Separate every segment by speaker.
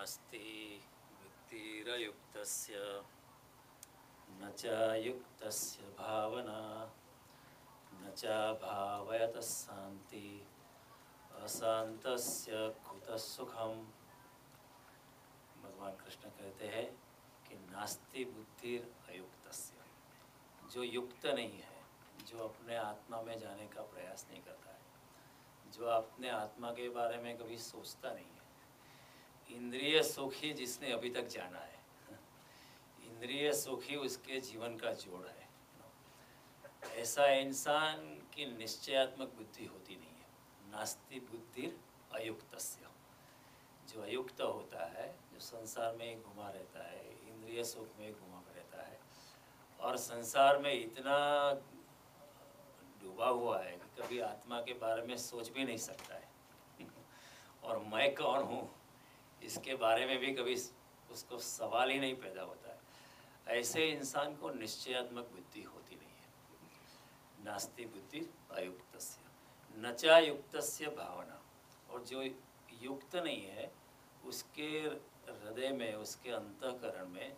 Speaker 1: नास्ति बुद्धिरयुक्तस्य न च युक्तस्य भावना न च भावयतः शान्ति अशान्तस्य कुतः सुखम। भगवान कृष्ण कहते हैं कि नास्ति बुद्धिर अयुक्तस्य, जो युक्त नहीं है, जो अपने आत्मा में जाने का प्रयास नहीं करता है, जो अपने आत्मा के बारे में कभी सोचता नहीं है। इंद्रिय सुख ही जिसने अभी तक जाना है, इंद्रिय सुख ही उसके जीवन का जोड़ है। ऐसा इंसान की निश्चयात्मक बुद्धि होती नहीं है। नास्ति बुद्धिर अयुक्तस्य, जो अयुक्त होता है, जो संसार में घुमा रहता है, इंद्रिय सुख में घुमा रहता है और संसार में इतना डूबा हुआ है कि कभी आत्मा के बारे में सोच भी नहीं सकता है और मैं कौन हूँ इसके बारे में भी कभी उसको सवाल ही नहीं पैदा होता है। ऐसे इंसान को निश्चयात्मक बुद्धि होती नहीं है। नास्ति बुद्धि अयुक्तस्य न च युक्तस्य भावना, और जो युक्त नहीं है उसके हृदय में, उसके अंतःकरण में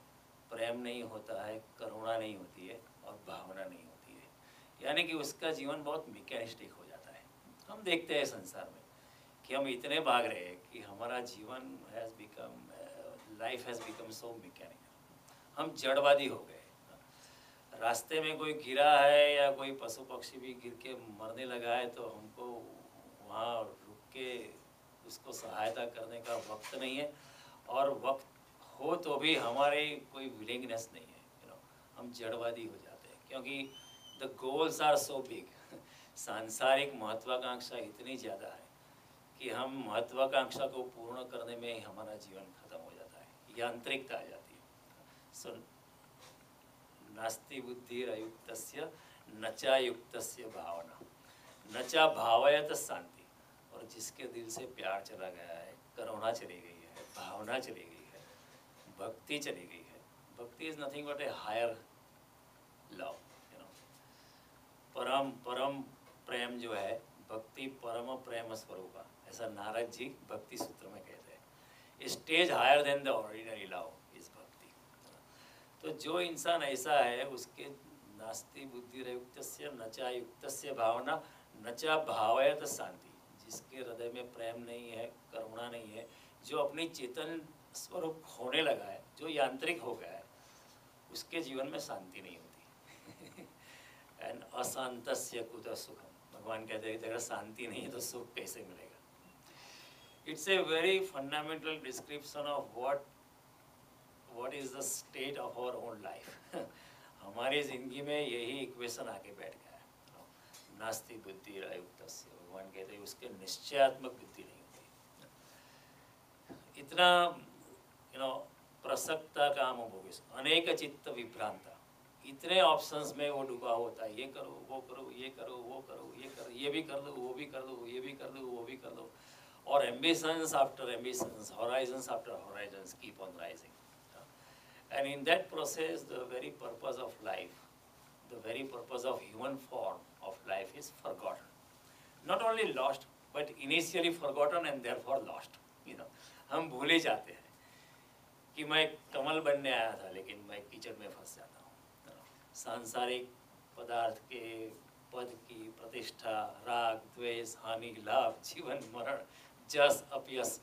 Speaker 1: प्रेम नहीं होता है, करुणा नहीं होती है और भावना नहीं होती है। यानी कि उसका जीवन बहुत मैकेनिस्टिक हो जाता है। हम देखते हैं संसार में कि हम इतने भाग रहे हैं कि हमारा जीवन life has become so mechanical. हम जड़वादी हो गए। रास्ते में कोई गिरा है या कोई पशु पक्षी भी गिर के मरने लगा है तो हमको वहाँ रुक के उसको सहायता करने का वक्त नहीं है, और वक्त हो तो भी हमारे कोई विलिंगनेस नहीं है। हम जड़वादी हो जाते हैं क्योंकि the goals are so big. सांसारिक महत्वाकांक्षा इतनी ज़्यादा है कि हम महत्वाकांक्षा को पूर्ण करने में ही हमारा जीवन खत्म हो जाता है, यांत्रिकता आ जाती है। सो नास्ति बुद्धिरयुक्तस्य न च युक्तस्य भावना न च भावयत शांति। और जिसके दिल से प्यार चला गया है, करुणा चली गई है, भावना चली गई है, भक्ति चली गई है। Bhakti is nothing but a higher love. परम परम प्रेम जो है, भक्ति परम प्रेम स्वरूपा, ऐसा नारद जी भक्ति सूत्र में कहते हैं। Stage higher than the ordinary love is bhakti. तो जो इंसान ऐसा है उसके नास्ति बुद्धिरयुक्तस्य न च युक्तस्य भावना न च भावयत शांति। जिसके हृदय में प्रेम नहीं है, करुणा नहीं है, जो अपनी चेतन स्वरूप खोने लगा है, जो यांत्रिक हो गया है, उसके जीवन में शांति नहीं होती। एंड अशांतस्य कुतः सुखम। भगवान कहते हैं अगर शांति नहीं है तो सुख कैसे मिलेगा। It's a very fundamental description of what is the state of our own life. हमारी जिंदगी में यही इक्वेशन आके बैठ गया है। नास्ति बुद्धि अयुक्तस्य, भगवान कहते हैं उसके निश्चयात्मक बुद्धि नहीं होती। इतना प्रसक्ता काम भोगिस अनेक चित्त विभ्रांता, इतने ऑप्शंस में वो डूबा होता है। ये करो, वो करो, ये करो, वो करो, ये करो, ये भी कर लो, वो भी कर लो, ये भी कर लो, वो भी कर लो, और ambitions after ambitions, horizons after horizons keep on rising. And in that process, the very purpose of life, the very purpose of human form of life is forgotten. Not only lost, but initially forgotten and therefore lost. हम भूल ही जाते हैं कि मैं कमल बनने आया था लेकिन मैं कीचड़ में फंस जाता हूँ। सांसारिक पदार्थ के, पद की, प्रतिष्ठा, राग, द्वेष, हानि, लाभ, जीवन, मरण, जस, अपयश,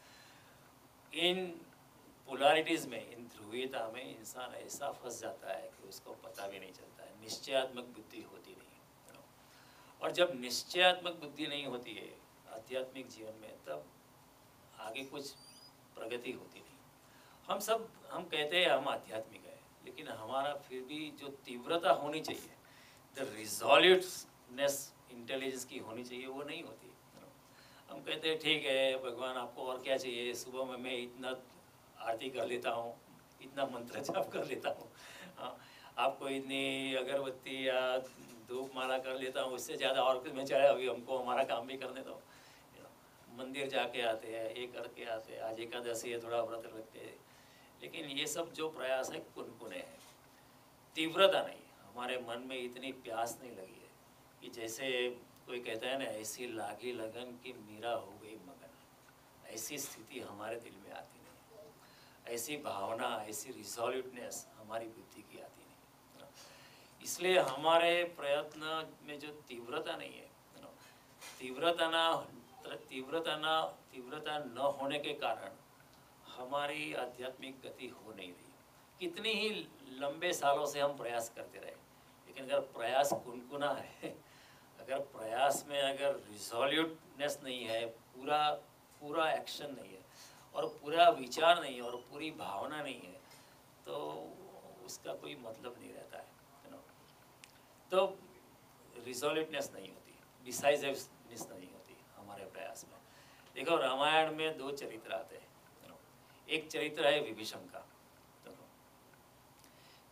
Speaker 1: इन पोलैरिटीज़ में, इन ध्रुवीयता में इंसान ऐसा फंस जाता है कि उसको पता भी नहीं चलता है। निश्चयात्मक बुद्धि होती नहीं है। और जब निश्चयात्मक बुद्धि नहीं होती है आध्यात्मिक जीवन में, तब आगे कुछ प्रगति होती नहीं। हम कहते हैं हम आध्यात्मिक है, लेकिन हमारा फिर भी जो तीव्रता होनी चाहिए, द रिजॉल्यूटनेस इंटेलिजेंस की होनी चाहिए, वो नहीं होती। हम कहते हैं ठीक है भगवान आपको और क्या चाहिए, सुबह में मैं इतना आरती कर लेता हूँ, इतना मंत्र जाप कर लेता हूँ, आपको इतनी अगरबत्ती या धूप माला कर लेता हूँ, उससे ज़्यादा और कुछ मैं चाहे अभी हमको हमारा काम भी करने दो। मंदिर जाके आते हैं, ये करके आते हैं, आज एकादशी है थोड़ा व्रत रखते हैं, लेकिन ये सब जो प्रयास है कुनकुने हैं, तीव्रता नहीं। हमारे मन में इतनी प्यास नहीं लगी है कि जैसे कोई कहता है ना, ऐसी लागी लगन कि मीरा हो गई मगन। ऐसी स्थिति हमारे दिल में आती नहीं। ऐसी भावना, ऐसी रिजॉल्यूटनेस हमारी बुद्धि की आती नहीं। इसलिए हमारे प्रयत्न में जो तीव्रता नहीं है, तीव्रता न होने के कारण हमारी आध्यात्मिक गति हो नहीं रही। कितनी ही लंबे सालों से हम प्रयास करते रहे, लेकिन अगर प्रयास कुनकुना है, अगर प्रयास में अगर रिजॉल्यूटनेस नहीं है, पूरा एक्शन नहीं है, और पूरा विचार नहीं है, और पूरी भावना नहीं है, तो उसका कोई मतलब नहीं रहता है, तो रिजॉल्यूटनेस नहीं होती, डिसाइसिवनेस नहीं होती हमारे प्रयास में। देखो, रामायण में 2 चरित्र आते हैं। एक चरित्र है विभीषण का,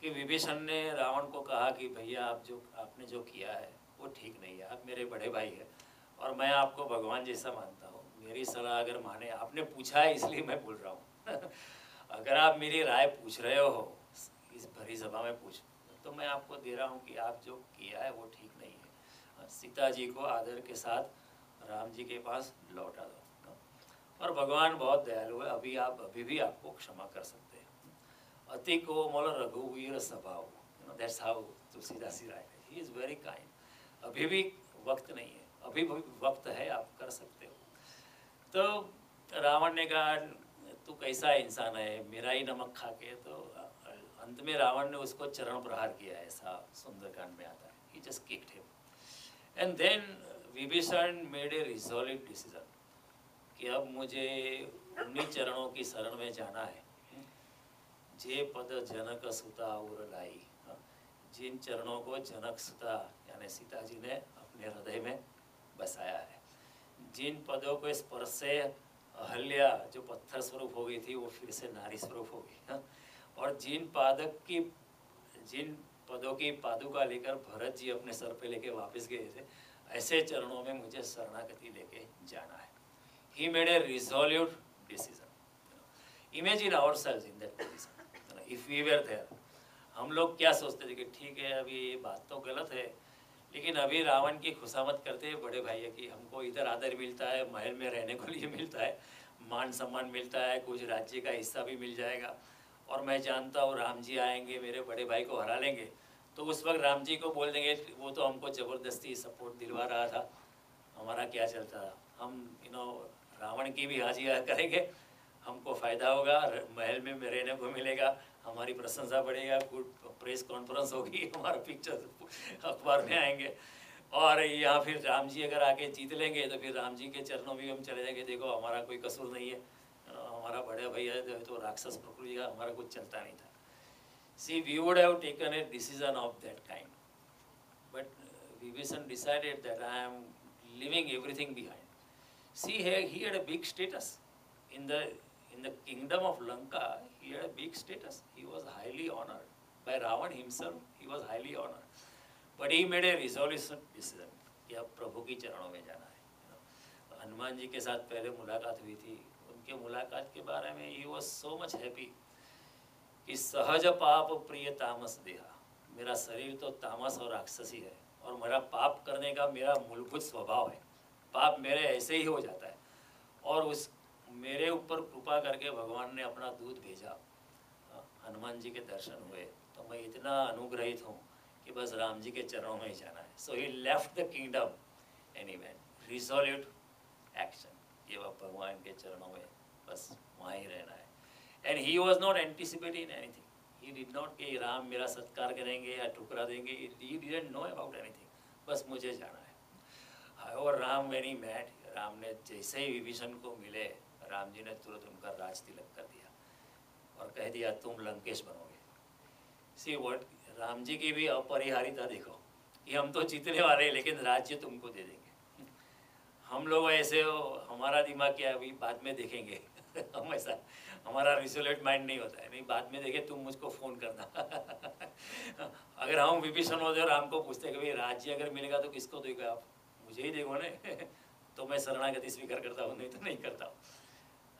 Speaker 1: कि विभीषण ने रावण को कहा कि भैया आपने जो किया है वो ठीक नहीं है, आप मेरे बड़े भाई हैं और मैं आपको भगवान जैसा मानता हूँ, मेरी सलाह अगर माने, आपने पूछा है इसलिए मैं बोल रहा हूँ अगर आप मेरी राय पूछ रहे हो इस भरी सभा में पूछ, तो मैं आपको दे रहा हूँ कि आप जो किया है वो ठीक नहीं है। सीता जी को आदर के साथ राम जी के पास लौटा दो, और भगवान बहुत दयालु है, अभी भी आपको क्षमा कर सकते हैं। अति कोमल रघुवीर स्वभाव, दैट्स हाउ तुलसीदास राय, ही इज़ वेरी काइंड। अभी भी वक्त नहीं है, अभी भी वक्त है, आप कर सकते हो। तो रावण ने कहा तू कैसा इंसान है, मेरा ही नमक खा के, तो अंत में रावण ने उसको चरण प्रहार किया, ऐसा सुंदरकांड में आता है। He just kicked him and then Vibhishan made a resolve decision कि अब मुझे उन्हीं चरणों की शरण में जाना है, जे पद जनक सुता और लाई, जिन चरणों को जनक सुता यानी सीता जी ने अपने हृदय में बसाया है, जिन पदों को स्पर्श से अहल्या जो पत्थर स्वरूप हो गई थी वो फिर से नारी स्वरूप हो गई, और जिन पदों की पादुका लेकर भरत जी अपने सर पे लेके वापस गए थे, ऐसे चरणों में मुझे शरणागति लेके जाना है। He made a resolute decision. Imagine ourselves in that position. If we were there, हम लोग क्या सोचते थे कि ठीक है अभी ये बात तो गलत है, लेकिन अभी रावण की खुशामद करते हैं बड़े भाई कि हमको इधर आदर मिलता है, महल में रहने को लिए मिलता है, मान सम्मान मिलता है, कुछ राज्य का हिस्सा भी मिल जाएगा, और मैं जानता हूँ राम जी आएंगे, मेरे बड़े भाई को हरा लेंगे, तो उस वक्त राम जी को बोल देंगे वो तो हमको ज़बरदस्ती सपोर्ट दिलवा रहा था, हमारा क्या चलता था, हम रावण की भी हाजिर करेंगे, हमको फ़ायदा होगा, महल में रहने को मिलेगा, हमारी प्रशंसा बढ़ेगा, गुड प्रेस कॉन्फ्रेंस होगी, हमारा पिक्चर अखबार में आएंगे, और यहाँ फिर राम जी अगर आके जीत लेंगे तो फिर राम जी के चरणों में हम चले जाएंगे, देखो हमारा कोई कसूर नहीं है, हमारा बड़े भैया तो राक्षस प्रकृति का, हमारा कुछ चलता नहीं था। See, we would have taken a decision of that kind, but Vibhishan decided that I am leaving everything behind. See, he had a big status in the kingdom of Lanka. He had a big status. He was highly honored by Ravan himself. He was highly honored, but he made a resolution decision कि अब प्रभु की चरणों में जाना है। हनुमान जी के साथ पहले मुलाकात हुई थी, उनके मुलाकात के बारे में he was so much happy कि सहज पाप प्रिय तामस देहा, मेरा शरीर तो तामस और राक्षसी है, और मेरा पाप करने का मेरा मूलभूत स्वभाव है, पाप मेरे ऐसे ही हो जाता है, और उस मेरे ऊपर कृपा करके भगवान ने अपना दूत भेजा, हनुमान जी के दर्शन हुए, तो मैं इतना अनुग्रहित हूँ कि बस राम जी के चरणों में ही जाना है। So he left the kingdom and he went resolute action, ये भगवान के चरणों में बस वहाँ ही रहना है। And he was not anticipating anything, he did not कि राम मेरा सत्कार करेंगे या ठुकरा देंगे, he didn't know about anything, बस मुझे जाना है। और राम वेरी मैट, राम ने जैसे ही विभीषण को मिले, राम जी ने तुरंत उनका राज तिलक कर दिया और कह दिया तुम लंकेश बनोगे। सी व्हाट, राम जी की भी अपरिहार्यता देखो कि हम तो जीतने वाले हैं लेकिन राज्य तुमको दे देंगे। हम लोग ऐसे हो, हमारा दिमाग क्या अभी बाद में देखेंगे हम ऐसा, हमारा रिजोल्यूट माइंड नहीं होता है, नहीं बाद में देखे तुम मुझको फ़ोन करना अगर हम विभीषण होते और हमको पूछते कि भाई राज्य अगर मिलेगा तो किसको देगा आप, मुझे ही देखो ना तो मैं शरणागति स्वीकार करता हूँ, नहीं तो नहीं करता हूँ।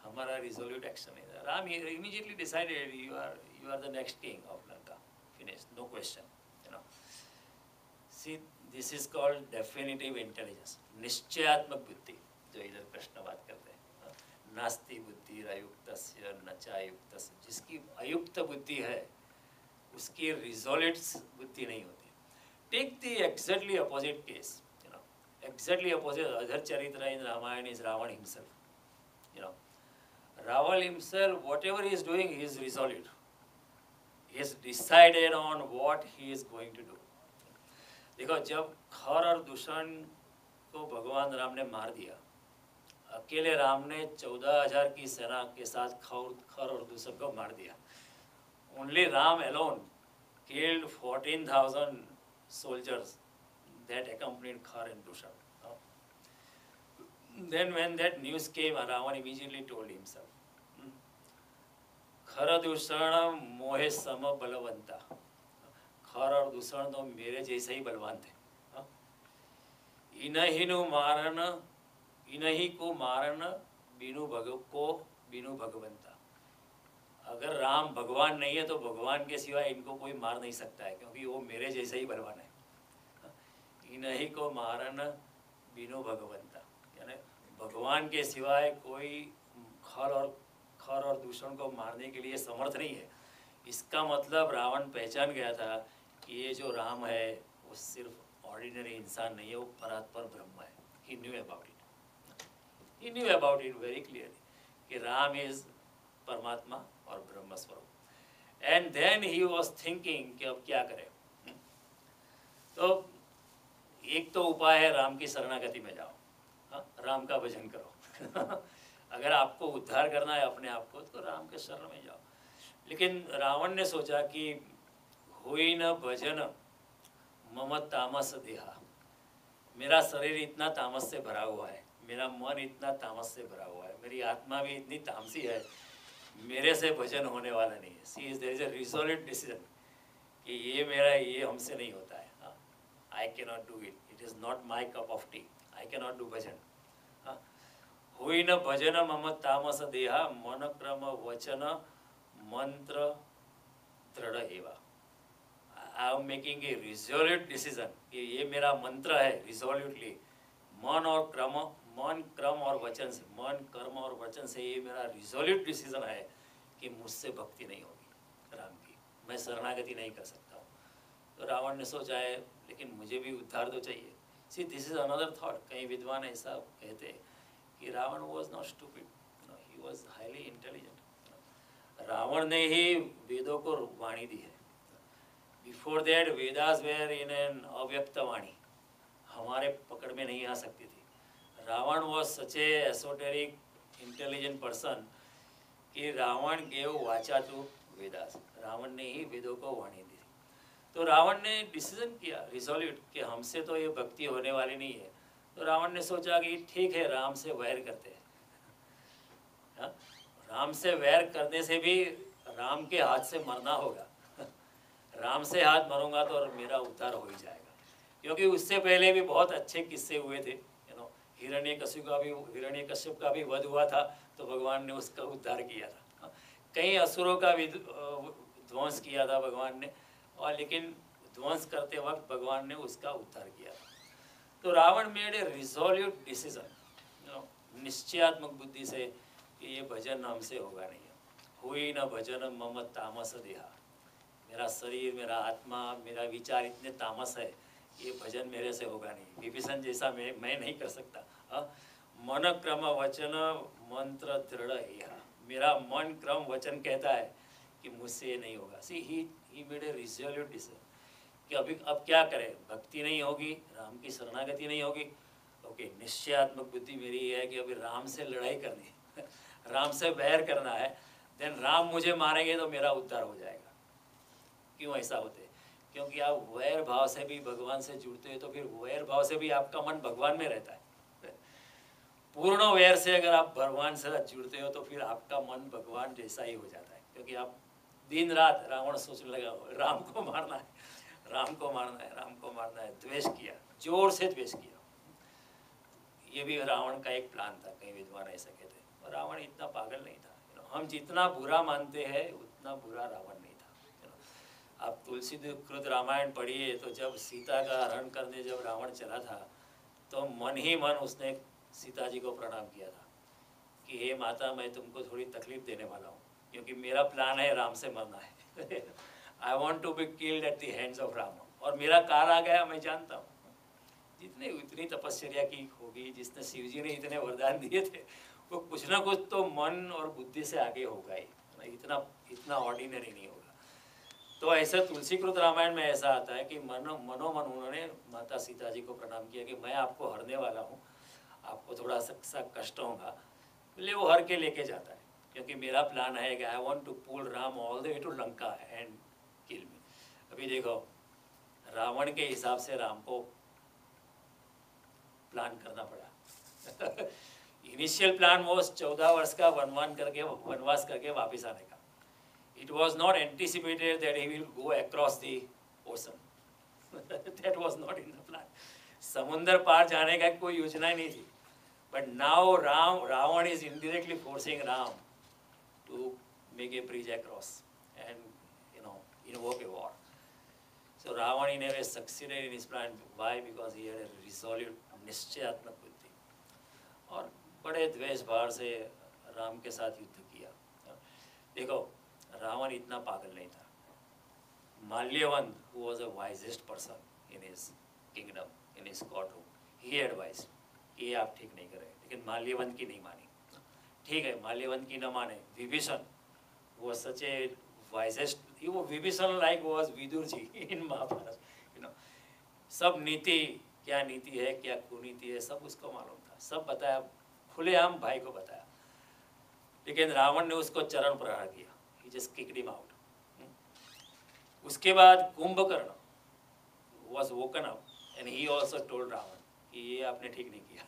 Speaker 1: हमारा रिजोल्यूट एक्शन है। Ram immediately decided you are the next king of Lanka, finish, no question, you know. See this is called definitive intelligence, निश्चयात्मक बुद्धि, जो इधर कृष्ण बात करते हैं, नास्ति बुद्धि अयुक्तस्य न चायुक्तस्य, जिसकी अयुक्त बुद्धि है उसकी रिजोल्यूट्स बुद्धि नहीं होती। Take the exactly opposite case, you know, exactly opposite other चरित्र in Ramayan is Ravan himself, you know, Ravan himself, whatever he is doing, he is resolute. He has decided on what he is going to do. देखो, जब खर और दूषण को भगवान राम ने मार दिया, अकेले राम ने 14,000 की सेना के साथ खर और दूषण को मार दिया। Only Ram alone killed 14,000 soldiers that accompanied Khar and Dushan. Then when that news came, Ravan immediately told himself, खर दूषण मोहे सम बलवंता, खर और दूषण तो मेरे जैसे ही बलवान थे। इन्हीं को मारन बिनु भगवंता। अगर राम भगवान नहीं है तो भगवान के सिवाय इनको कोई मार नहीं सकता है, क्योंकि वो मेरे जैसे ही बलवान है। इन्हीं को मारन बिनु भगवंता, यानी भगवान के सिवाय कोई खर और दूषण को मारने के लिए समर्थ नहीं है। इसका मतलब रावण पहचान गया था कि ये जो राम है वो सिर्फ ऑर्डिनरी इंसान नहीं है, वो परात्पर ब्रह्म है। He knew about it very clearly कि राम इज परमात्मा और ब्रह्म स्वरूप। And then he was thinking कि अब क्या करें। तो एक तो उपाय है, राम की शरणागति में जाओ, राम का भजन करो। अगर आपको उद्धार करना है अपने आप को तो राम के शरण में जाओ। लेकिन रावण ने सोचा कि हुई न भजन मम तामस देहा, मेरा शरीर इतना तामस से भरा हुआ है, मेरा मन इतना तामस से भरा हुआ है, मेरी आत्मा भी इतनी तामसी है, मेरे से भजन होने वाला नहीं है। See is there is a resolute decision कि ये हमसे नहीं होता है। I can not do it, it is not my cup of tea, I can not do भजन। हुई न भजन मम तामस देहा, मन क्रम वचन मंत्र दृढ़ एवा। I am making a resolute decision कि ये मेरा मंत्र है रिजोल्यूटली। मन क्रम और वचन से, मन कर्म और वचन से ये मेरा रिजोल्यूट डिसीजन है कि मुझसे भक्ति नहीं होगी राम की, मैं शरणागति नहीं कर सकता हूँ। तो रावण ने सोचा है लेकिन मुझे भी उद्धार तो चाहिए। See this is another thought. कई विद्वान ऐसा कहते हैं कि Ravan was not stupid, he was highly intelligent. Ravan ने ही वेदों को वाणी दी है। Before that Vedas were in an अव्यक्त वाणी, हमारे पकड़ में नहीं आ सकती थी। Ravan was such a esoteric intelligent person कि रावण गेव वाचा टू वेदास, रावण ने ही वेदों को वाणी दी। तो रावण ने डिसीजन किया रिजोल्यूट कि हमसे तो ये भक्ति होने वाली नहीं है। तो रावण ने सोचा कि ठीक है, राम से वैर करते हैं। राम से वैर करने से भी राम के हाथ से मरना होगा। राम से हाथ मरूंगा तो मेरा उद्धार हो ही जाएगा, क्योंकि उससे पहले भी बहुत अच्छे किस्से हुए थे। हिरण्यकश्यप का भी वध हुआ था तो भगवान ने उसका उद्धार किया था। कई असुरों का भी ध्वंस किया था भगवान ने, और लेकिन ध्वंस करते वक्त भगवान ने उसका उद्धार किया था। तो Ravan made a resolute decision, निश्चयात्मक बुद्धि से कि ये भजन हमसे होगा नहीं। हुई न भजन मम तामस देहा, मेरा शरीर, मेरा आत्मा, मेरा विचार इतने तामस है, ये भजन मेरे से होगा नहीं। विभीषण जैसा मैं नहीं कर सकता। मन क्रम वचन मंत्र दृढ़ एहा, मेरा मन क्रम वचन कहता है कि मुझसे ये नहीं होगा। See he made a resolute decision कि अब क्या करें, भक्ति नहीं होगी, राम की शरणागति नहीं होगी। ओके, निश्चयात्मक बुद्धि मेरी ये है कि अभी राम से लड़ाई करनी है, राम से वैर करना है। देन राम मुझे मारेंगे तो मेरा उद्धार हो जाएगा। क्यों ऐसा होते? क्योंकि आप वैर भाव से भी भगवान से जुड़ते हो तो फिर वैर भाव से भी आपका मन भगवान में रहता है। पूर्ण वैर से अगर आप भगवान से जुड़ते हो तो फिर आपका मन भगवान जैसा ही हो जाता है, क्योंकि आप दिन रात रावण सोचने लगा राम को मारना है, राम को मारना है, राम को मारना है। द्वेष किया, जोर से द्वेष किया। ये भी रावण का एक प्लान था, कई विद्वान ऐसा कहते हैं। और रावण इतना पागल नहीं था। हम जितना बुरा मानते हैं उतना बुरा रावण नहीं था। आप तुलसीकृत रामायण पढ़िए तो जब सीता का हरण करने जब रावण चला था तो मन ही मन उसने सीता जी को प्रणाम किया था कि हे माता मैं तुमको थोड़ी तकलीफ देने वाला हूँ, क्योंकि मेरा प्लान है राम से मरना है। I want to be killed at the hands of Ram, और मेरा काल आ गया, मैं जानता हूँ। जितने इतनी तपस्या की होगी, जिसने शिव जी ने इतने वरदान दिए थे, वो कुछ ना कुछ तो मन और बुद्धि से आगे होगा ही, इतना इतना ऑर्डिनरी नहीं होगा। तो ऐसा तुलसीकृत रामायण में ऐसा आता है कि मनोमन उन्होंने माता सीता जी को प्रणाम किया कि मैं आपको हरने वाला हूँ, आपको थोड़ा सा कष्ट होगा, इसलिए वो हर के लेके जाता है, क्योंकि मेरा प्लान है कि I want to pull Ram all the way to Lanka and kill me. अभी देखो रावण के हिसाब से राम को प्लान करना पड़ा। इनिशियल प्लान वो 14 वर्ष का वनवास करके वापस आने का। It was not anticipated that he will go across the ocean. That was not in the plan. समुंदर पार जाने का कोई योजना ही नहीं थी। But now Ravan is indirectly forcing Ram to make a bridge across and invoke a war. So Ravan in a way succeeded in his plan. Why? Because he had a resolute निश्चयात्मक बुद्धि और बड़े द्वेष भाव से राम के साथ युद्ध किया। देखो रावण इतना पागल नहीं था। माल्यवन who was the wisest person in his kingdom, in his courtroom, he advised कि ये आप ठीक नहीं कर रहे, लेकिन माल्यवन की नहीं मानी। ठीक है, माल्यवन की न माने। Vibhishan was such a wisest, वो Vibhishan like was Vidur ji in Mahabharat, सब नीति, क्या नीति है क्या कुनीति है सब उसको मालूम था, सब बताया, खुलेआम भाई को बताया। लेकिन रावण ने उसको चरण प्रहार किया, he just kicked him out। उसके बाद Kumbhakarna was woken up and he also told Ravan कि ये आपने ठीक नहीं किया।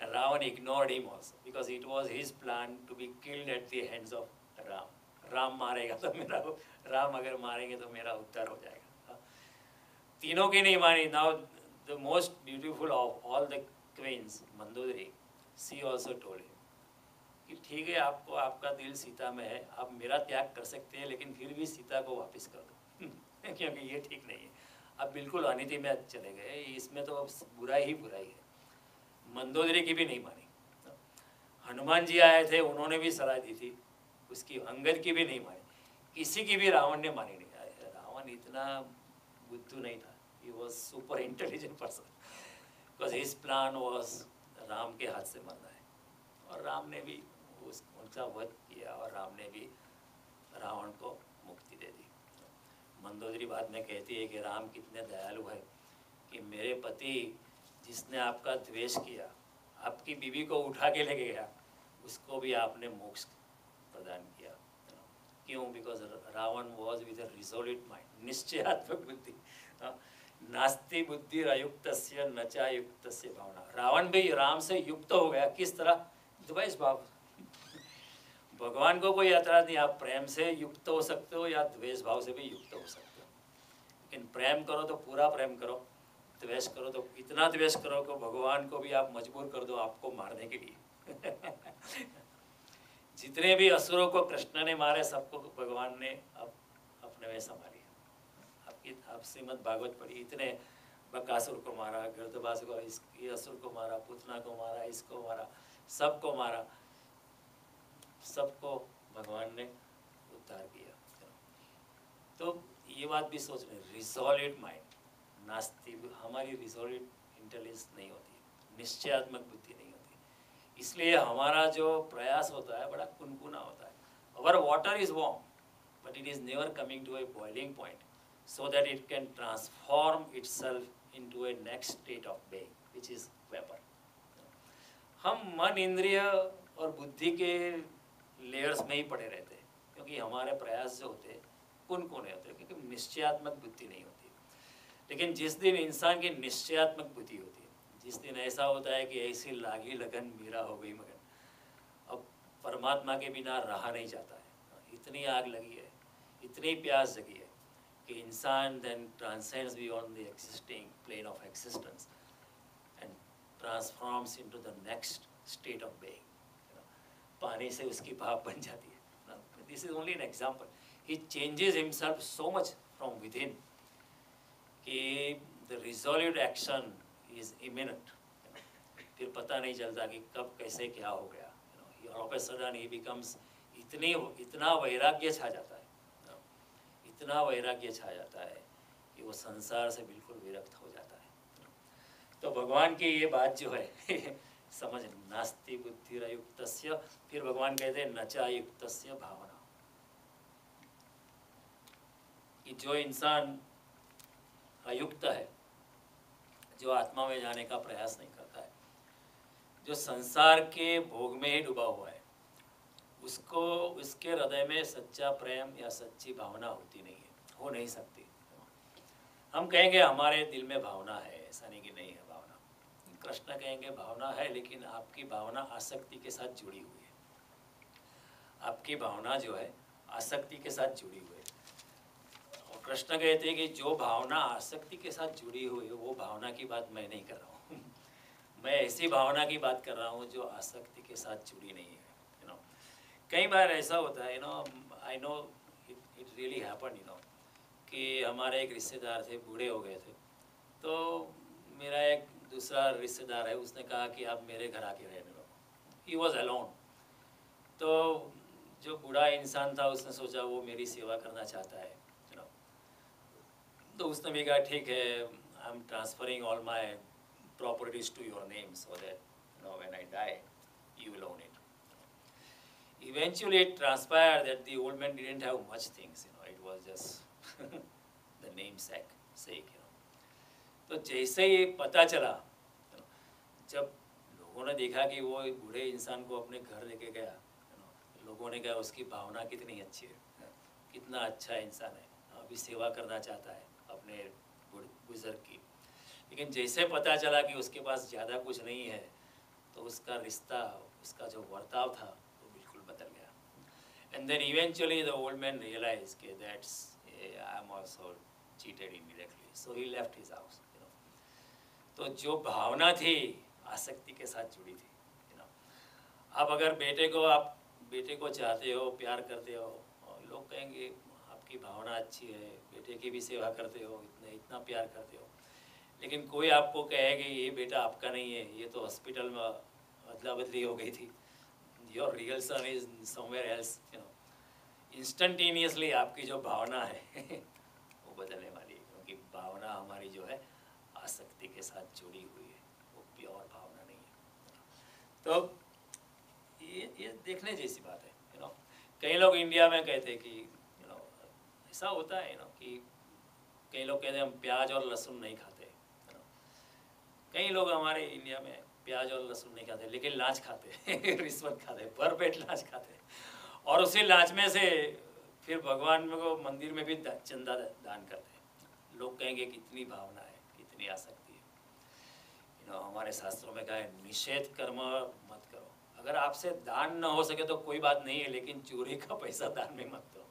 Speaker 1: And Ravan ignored him also because it was his plan to be killed at the hands of Ram. Ram मारेगा तो मेरा, राम अगर मारेंगे तो मेरा उद्धार हो जाएगा। तीनों की नहीं मानी। Now the most beautiful of all the queens, Mandodari, she also told him कि ठीक है, आपको आपका दिल सीता में है, आप मेरा त्याग कर सकते हैं, लेकिन फिर भी सीता को वापस कर दो। क्योंकि ये ठीक नहीं है, अब बिल्कुल अनिति में चले गए, इसमें तो अब बुराई ही बुराई है। मंदोदरी की भी नहीं मानी। हनुमान जी आए थे, उन्होंने भी सलाह दी थी उसकी, अंगद की भी नहीं मानी, किसी की भी रावण ने मानी नहीं। रावण इतना बुद्धू नहीं था, he was super intelligent person because his plan was Ram के हाथ से मरना है, और राम ने भी उनका वध किया और राम ने भी रावण को मुक्ति दे दी। मंदोदरी बाद में कहती है कि राम कितने दयालु है कि मेरे पति जिसने आपका द्वेष किया, आपकी बीवी को उठा के लेके गया, उसको भी आपने मोक्ष प्रदान किया। क्यों? Because Ravan was with a resolute mind, निश्चयात्मक बुद्धि। नास्ति बुद्धि अयुक्तस्य न चायुक्तस्य भावना। रावण भी राम से युक्त हो गया। किस तरह? द्वेष भाव। भगवान को कोई ऐतराज नहीं, आप प्रेम से युक्त हो सकते हो या द्वेष भाव से भी युक्त हो सकते हो, लेकिन प्रेम करो तो पूरा प्रेम करो, द्वेष करो तो इतना द्वेष करो कि भगवान को भी आप मजबूर कर दो आपको मारने के लिए। जितने भी असुरों को कृष्ण ने मारे, सबको भगवान ने अपने में संभाली। आप श्रीमद् भागवत पढ़ी, इतने बकासुर को मारा, गर्दबासुर को, ये असुर को मारा, पुतना को मारा, इसको मारा, सबको मारा, सबको भगवान ने उद्धार किया। तो ये बात भी सोच रहे, रिजोल्यूट माइंड नास्ति, हमारी रिजोल्यूट इंटेलिजेंस नहीं होती, निश्चयात्मक बुद्धि नहीं होती, इसलिए हमारा जो प्रयास होता है बड़ा कुनकुना होता है। Our water is warm but it is never coming to a boiling point so that it can transform itself into a next state of being which is vapor। हम मन, इंद्रिय और बुद्धि के लेयर्स में ही पड़े रहते हैं, क्योंकि हमारे प्रयास जो होते हैं कुनकुने होते हैं, क्योंकि निश्चयात्मक बुद्धि नहीं होती। लेकिन जिस दिन इंसान की निश्चयात्मक बुद्धि होती है, जिस दिन ऐसा होता है कि ऐसी लागी लगन मीरा हो गई मगन, अब परमात्मा के बिना रहा नहीं जाता है, इतनी आग लगी है, इतनी प्यास जगी है कि इंसान then transcends beyond the existing plane of existence and transforms into the next state of being। पानी से उसकी भाप बन जाती है। This is only an example। He changes himself so much from within कि the resolute action is imminent। फिर पता नहीं चलता कि कब कैसे क्या हो गया। ए सडन ही बिकम्स, इतना वैराग्य छा जाता है, इतना वैराग्य छा जाता है कि वो संसार से बिल्कुल विरक्त हो जाता है। तो भगवान की ये बात जो है समझ, नास्ति बुद्धिरयुक्तस्य, फिर भगवान कहते हैं नचायुक्तस्य भावना, कि जो इंसान अयुक्त है, जो आत्मा में जाने का प्रयास नहीं करता है, जो संसार के भोग में ही डूबा हुआ है, उसको उसके हृदय में सच्चा प्रेम या सच्ची भावना होती नहीं है, हो नहीं सकती। हम कहेंगे हमारे दिल में भावना है, ऐसा नहीं कि नहीं है भावना। कृष्ण कहेंगे भावना है, लेकिन आपकी भावना आसक्ति के साथ जुड़ी हुई है। आपकी भावना जो है आसक्ति के साथ जुड़ी हुई है। और कृष्ण कहते हैं कि जो भावना आसक्ति के साथ जुड़ी हुई है, वो भावना की बात मैं नहीं कर रहा हूँ मैं ऐसी भावना की बात कर रहा हूँ जो आसक्ति के साथ जुड़ी नहीं है। कई बार ऐसा होता है, I know it really happen, कि हमारे एक रिश्तेदार थे, बूढ़े हो गए थे, तो मेरा एक दूसरा रिश्तेदार है, उसने कहा कि आप मेरे घर आके रहने लो। He was alone. तो जो बूढ़ा इंसान था उसने सोचा वो मेरी सेवा करना चाहता है, तो उसने भी कहा ठीक है, I am transferring all my properties to your name so that when I die you will own it. Eventually, it transpired that the old man didn't have much things, it was just the namesake sake, तो जैसे ही पता चला, जब लोगों ने देखा कि वो बूढ़े इंसान को अपने घर लेके गया, लोगों ने कहा उसकी भावना कितनी अच्छी है, कितना अच्छा इंसान है, अभी सेवा करना चाहता है अपने बुजुर्ग की। लेकिन जैसे पता चला कि उसके पास ज़्यादा कुछ नहीं है, तो उसका रिश्ता, उसका जो बर्ताव था बदल गया। And then eventually the old man realized that that's I am also cheated indirectly, so he left his house. तो जो भावना थी आसक्ति के साथ जुड़ी थी, अब अगर आप बेटे को चाहते हो, प्यार करते हो, और लोग कहेंगे आपकी भावना अच्छी है, बेटे की भी सेवा करते हो, इतना प्यार करते हो, लेकिन कोई आपको कहेगा ये बेटा आपका नहीं है, ये तो हॉस्पिटल में अदला बदली हो गई थी, your real son is somewhere else, instantaneously आपकी जो भावना है वो बदलने वाली है, क्योंकि भावना हमारी जो है आसक्ति के साथ जुड़ी हुई है, वो प्योर भावना नहीं है। तो ये देखने जैसी बात है। कई लोग इंडिया में कहते हैं कि ऐसा होता है कि कई लोग कहते हैं हम प्याज और लहसुन नहीं खाते, कई लोग हमारे इंडिया में प्याज और लहसुन नहीं खाते लेकिन लांच खाते रिश्वत खाते, भर पेट लांच खाते, और उसी लांच में से फिर भगवान को मंदिर में भी चंदा दान करते। लोग कहेंगे कितनी भावना है, कितनी आसक्ति है। हमारे शास्त्रों में कहा है निषेध कर्म मत करो। अगर आपसे दान न हो सके तो कोई बात नहीं है, लेकिन चोरी का पैसा दान में मत दो,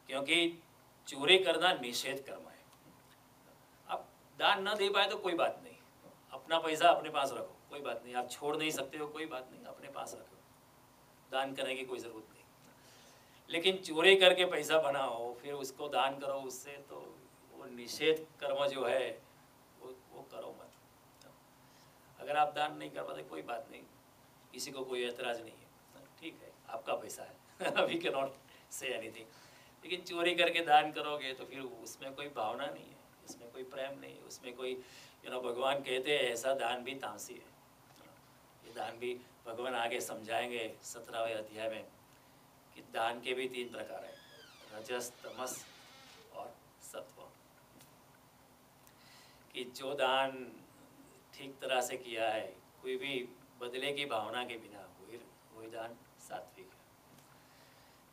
Speaker 1: क्योंकि चोरी करना निषेध कर्म है। आप दान न दे पाए तो कोई बात नहीं, अपना पैसा अपने पास रखो, कोई बात नहीं। आप छोड़ नहीं सकते हो, कोई बात नहीं, अपने पास रखो, दान करने की कोई ज़रूरत नहीं। लेकिन चोरी करके पैसा बनाओ फिर उसको दान करो, उससे तो वो निषेध कर्म जो है वो करो मत। अगर आप दान नहीं कर पाते कोई बात नहीं, किसी को कोई एतराज़ नहीं है, ठीक है, आपका पैसा है we can not say anything. लेकिन चोरी करके दान करोगे तो फिर उसमें कोई भावना नहीं है, उसमें कोई प्रेम नहीं है, उसमें कोई भगवान कहते हैं ऐसा दान भी तामसी है। ये दान भी भगवान आगे समझाएंगे 17वें अध्याय में कि दान के भी 3 प्रकार हैं, रजस, तमस और सत्व। कि जो दान ठीक तरह से किया है, कोई भी बदले की भावना के बिना, वही दान सात्विक है।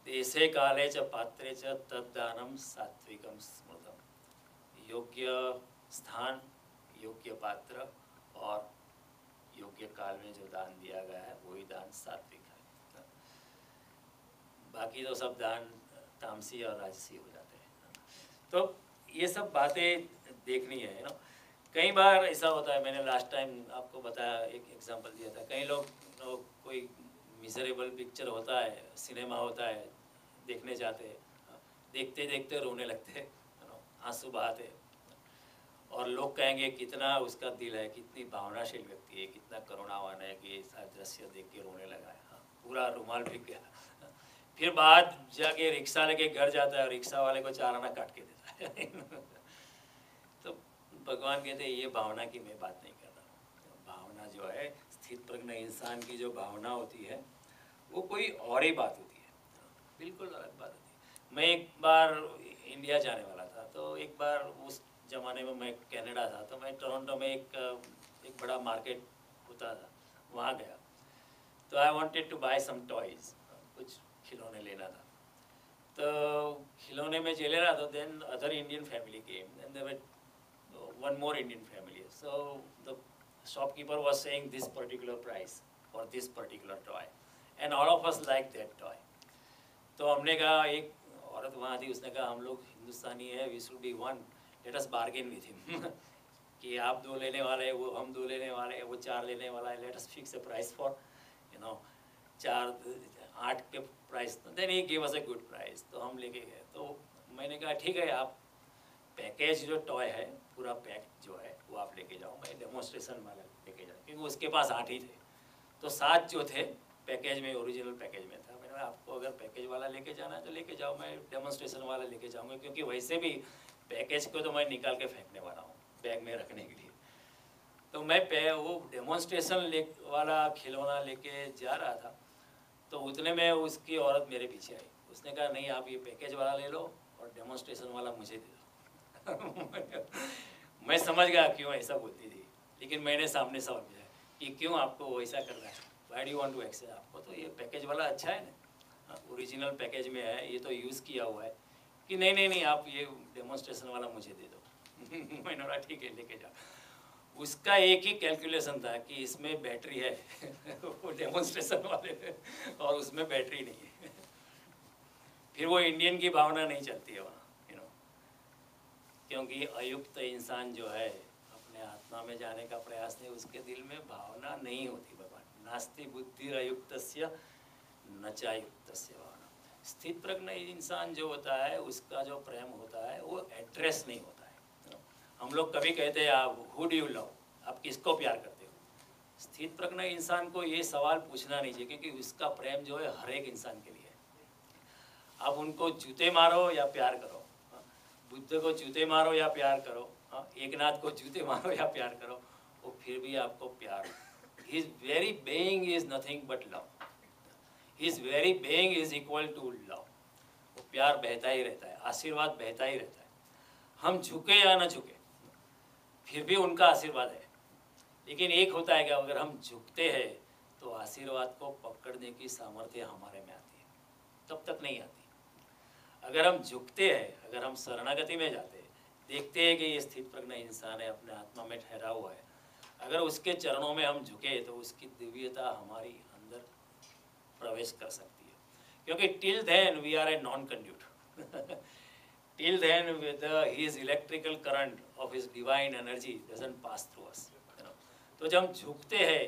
Speaker 1: देशे काले च पात्रे च तद्दानम सात्विकम स्मृतम। योग्य स्थान, योग्य पात्र और योग्य काल में जो दान दिया गया है वही दान सात्विक है। बाकी तो सब दान तामसी और राजसी हो जाते हैं। तो ये सब बातें देखनी है। कई बार ऐसा होता है, मैंने लास्ट टाइम आपको बताया, एक एग्जांपल दिया था, कई लोग कोई मिजरेबल पिक्चर होता है, सिनेमा होता है, देखने जाते हैं, देखते देखते रोने लगते हैं, आंसू बहाते, और लोग कहेंगे कितना उसका दिल है, कितनी भावनाशील व्यक्ति है, कितना करुणावान है कि ऐसा दृश्य देख के रोने लगा है। पूरा रुमाल भीग गया। फिर बाद जाके रिक्शा लेके घर जाता है और रिक्शा वाले को 4 आना काट के देता है। तो भगवान कहते हैं ये भावना की मैं बात नहीं कर रहा हूँ। भावना जो है स्थित प्रज्ञ इंसान की जो भावना होती है वो कोई और ही बात होती है, बिल्कुल अलग बात होती है। मैं एक बार इंडिया जाने वाला था, तो एक बार उस ज़माने में मैं कनाडा था, तो मैं टोरंटो में एक बड़ा मार्केट होता था, वहाँ गया। तो I wanted to buy some toys, कुछ खिलौने लेना था। तो खिलौने में चले रहा, तो then other Indian family came and there were one more Indian family. So the shopkeeper was saying this particular price for this particular toy and all of us like that toy. तो हमने कहा, एक औरत वहाँ थी, उसने कहा हम लोग हिंदुस्तानी है, we should be one, let us bargain with him. कि आप 2 लेने वाले हैं, वो हम 2 लेने वाले हैं, वो 4 लेने वाला है, let us fix a price for 8 के price. Then he give us a good price. तो हम लेके गए। तो मैंने कहा ठीक है, आप पैकेज जो टॉय है पूरा पैक जो है वो आप लेके जाओ, मैं डेमोन्स्ट्रेशन वाला लेके जाऊँ, क्योंकि उसके पास 8 ही थे। तो 7 जो थे पैकेज में, ओरिजिनल पैकेज में था। मैंने कहा आपको अगर पैकेज वाला लेके जाना है तो लेके जाओ, मैं डेमोन्स्ट्रेशन वाला लेके जाऊँगा, क्योंकि वैसे भी पैकेज को तो मैं निकाल के फेंकने वाला हूँ बैग में रखने के लिए। तो मैं वो डेमोन्स्ट्रेशन वाला खिलौना लेके जा रहा था, तो उतने में उसकी औरत मेरे पीछे आई। उसने कहा नहीं, आप ये पैकेज वाला ले लो और डेमोन्स्ट्रेशन वाला मुझे दे दो। मैं समझ गया क्यों ऐसा बोलती थी, लेकिन मैंने सामने समझा कि क्यों आपको ऐसा करना है, why do want to accept. आपको तो ये पैकेज वाला अच्छा है ना, ओरिजिनल पैकेज में है, ये तो यूज़ किया हुआ है। कि नहीं नहीं नहीं, आप ये डेमोन्स्ट्रेशन वाला मुझे दे दो। मैंने बोला ठीक है, लेके जाओ। उसका एक ही कैलकुलेशन था कि इसमें बैटरी है, वो डेमोन्स्ट्रेशन वाले में, और उसमें बैटरी नहीं है। फिर वो इंडियन की भावना नहीं चलती है वहाँ, क्योंकि अयुक्त इंसान जो है अपने आत्मा में जाने का प्रयास नहीं, उसके दिल में भावना नहीं होती। भगवान नास्ति बुद्धि अयुक्तस्य न चायुक्तस्य भावना। स्थित प्रज्ञ इंसान जो होता है उसका जो प्रेम होता है वो एड्रेस नहीं होता है। हम लोग कभी कहते हैं आप हु डू यू लव, आप किसको प्यार करते हो। स्थित प्रज्ञ इंसान को ये सवाल पूछना नहीं चाहिए, क्योंकि उसका प्रेम जो है हर एक इंसान के लिए है। आप उनको जूते मारो या प्यार करो, बुद्ध को जूते मारो या प्यार करो, एकनाथ को जूते मारो या प्यार करो, वो फिर भी आपको प्यार। His very being is nothing but love, his very being is equal to love. वो प्यार बहता ही रहता है, आशीर्वाद बहता ही रहता है। हम झुके या न झुके फिर भी उनका आशीर्वाद है। लेकिन एक होता है कि अगर हम झुकते हैं तो आशीर्वाद को पकड़ने की सामर्थ्य हमारे में आती है, तब तक नहीं आती। अगर हम झुकते हैं, अगर हम शरणागति में जाते हैं, देखते हैं कि ये स्थित प्रज्ञ इंसान है, अपने आत्मा में ठहरा हुआ है, अगर उसके चरणों में हम झुके तो उसकी दिव्यता हमारी अंदर प्रवेश कर सकती है। क्योंकि till then we are a non conduit. Till then his electrical current of his divine energy doesn't pass through us. तो जब हम झुकते हैं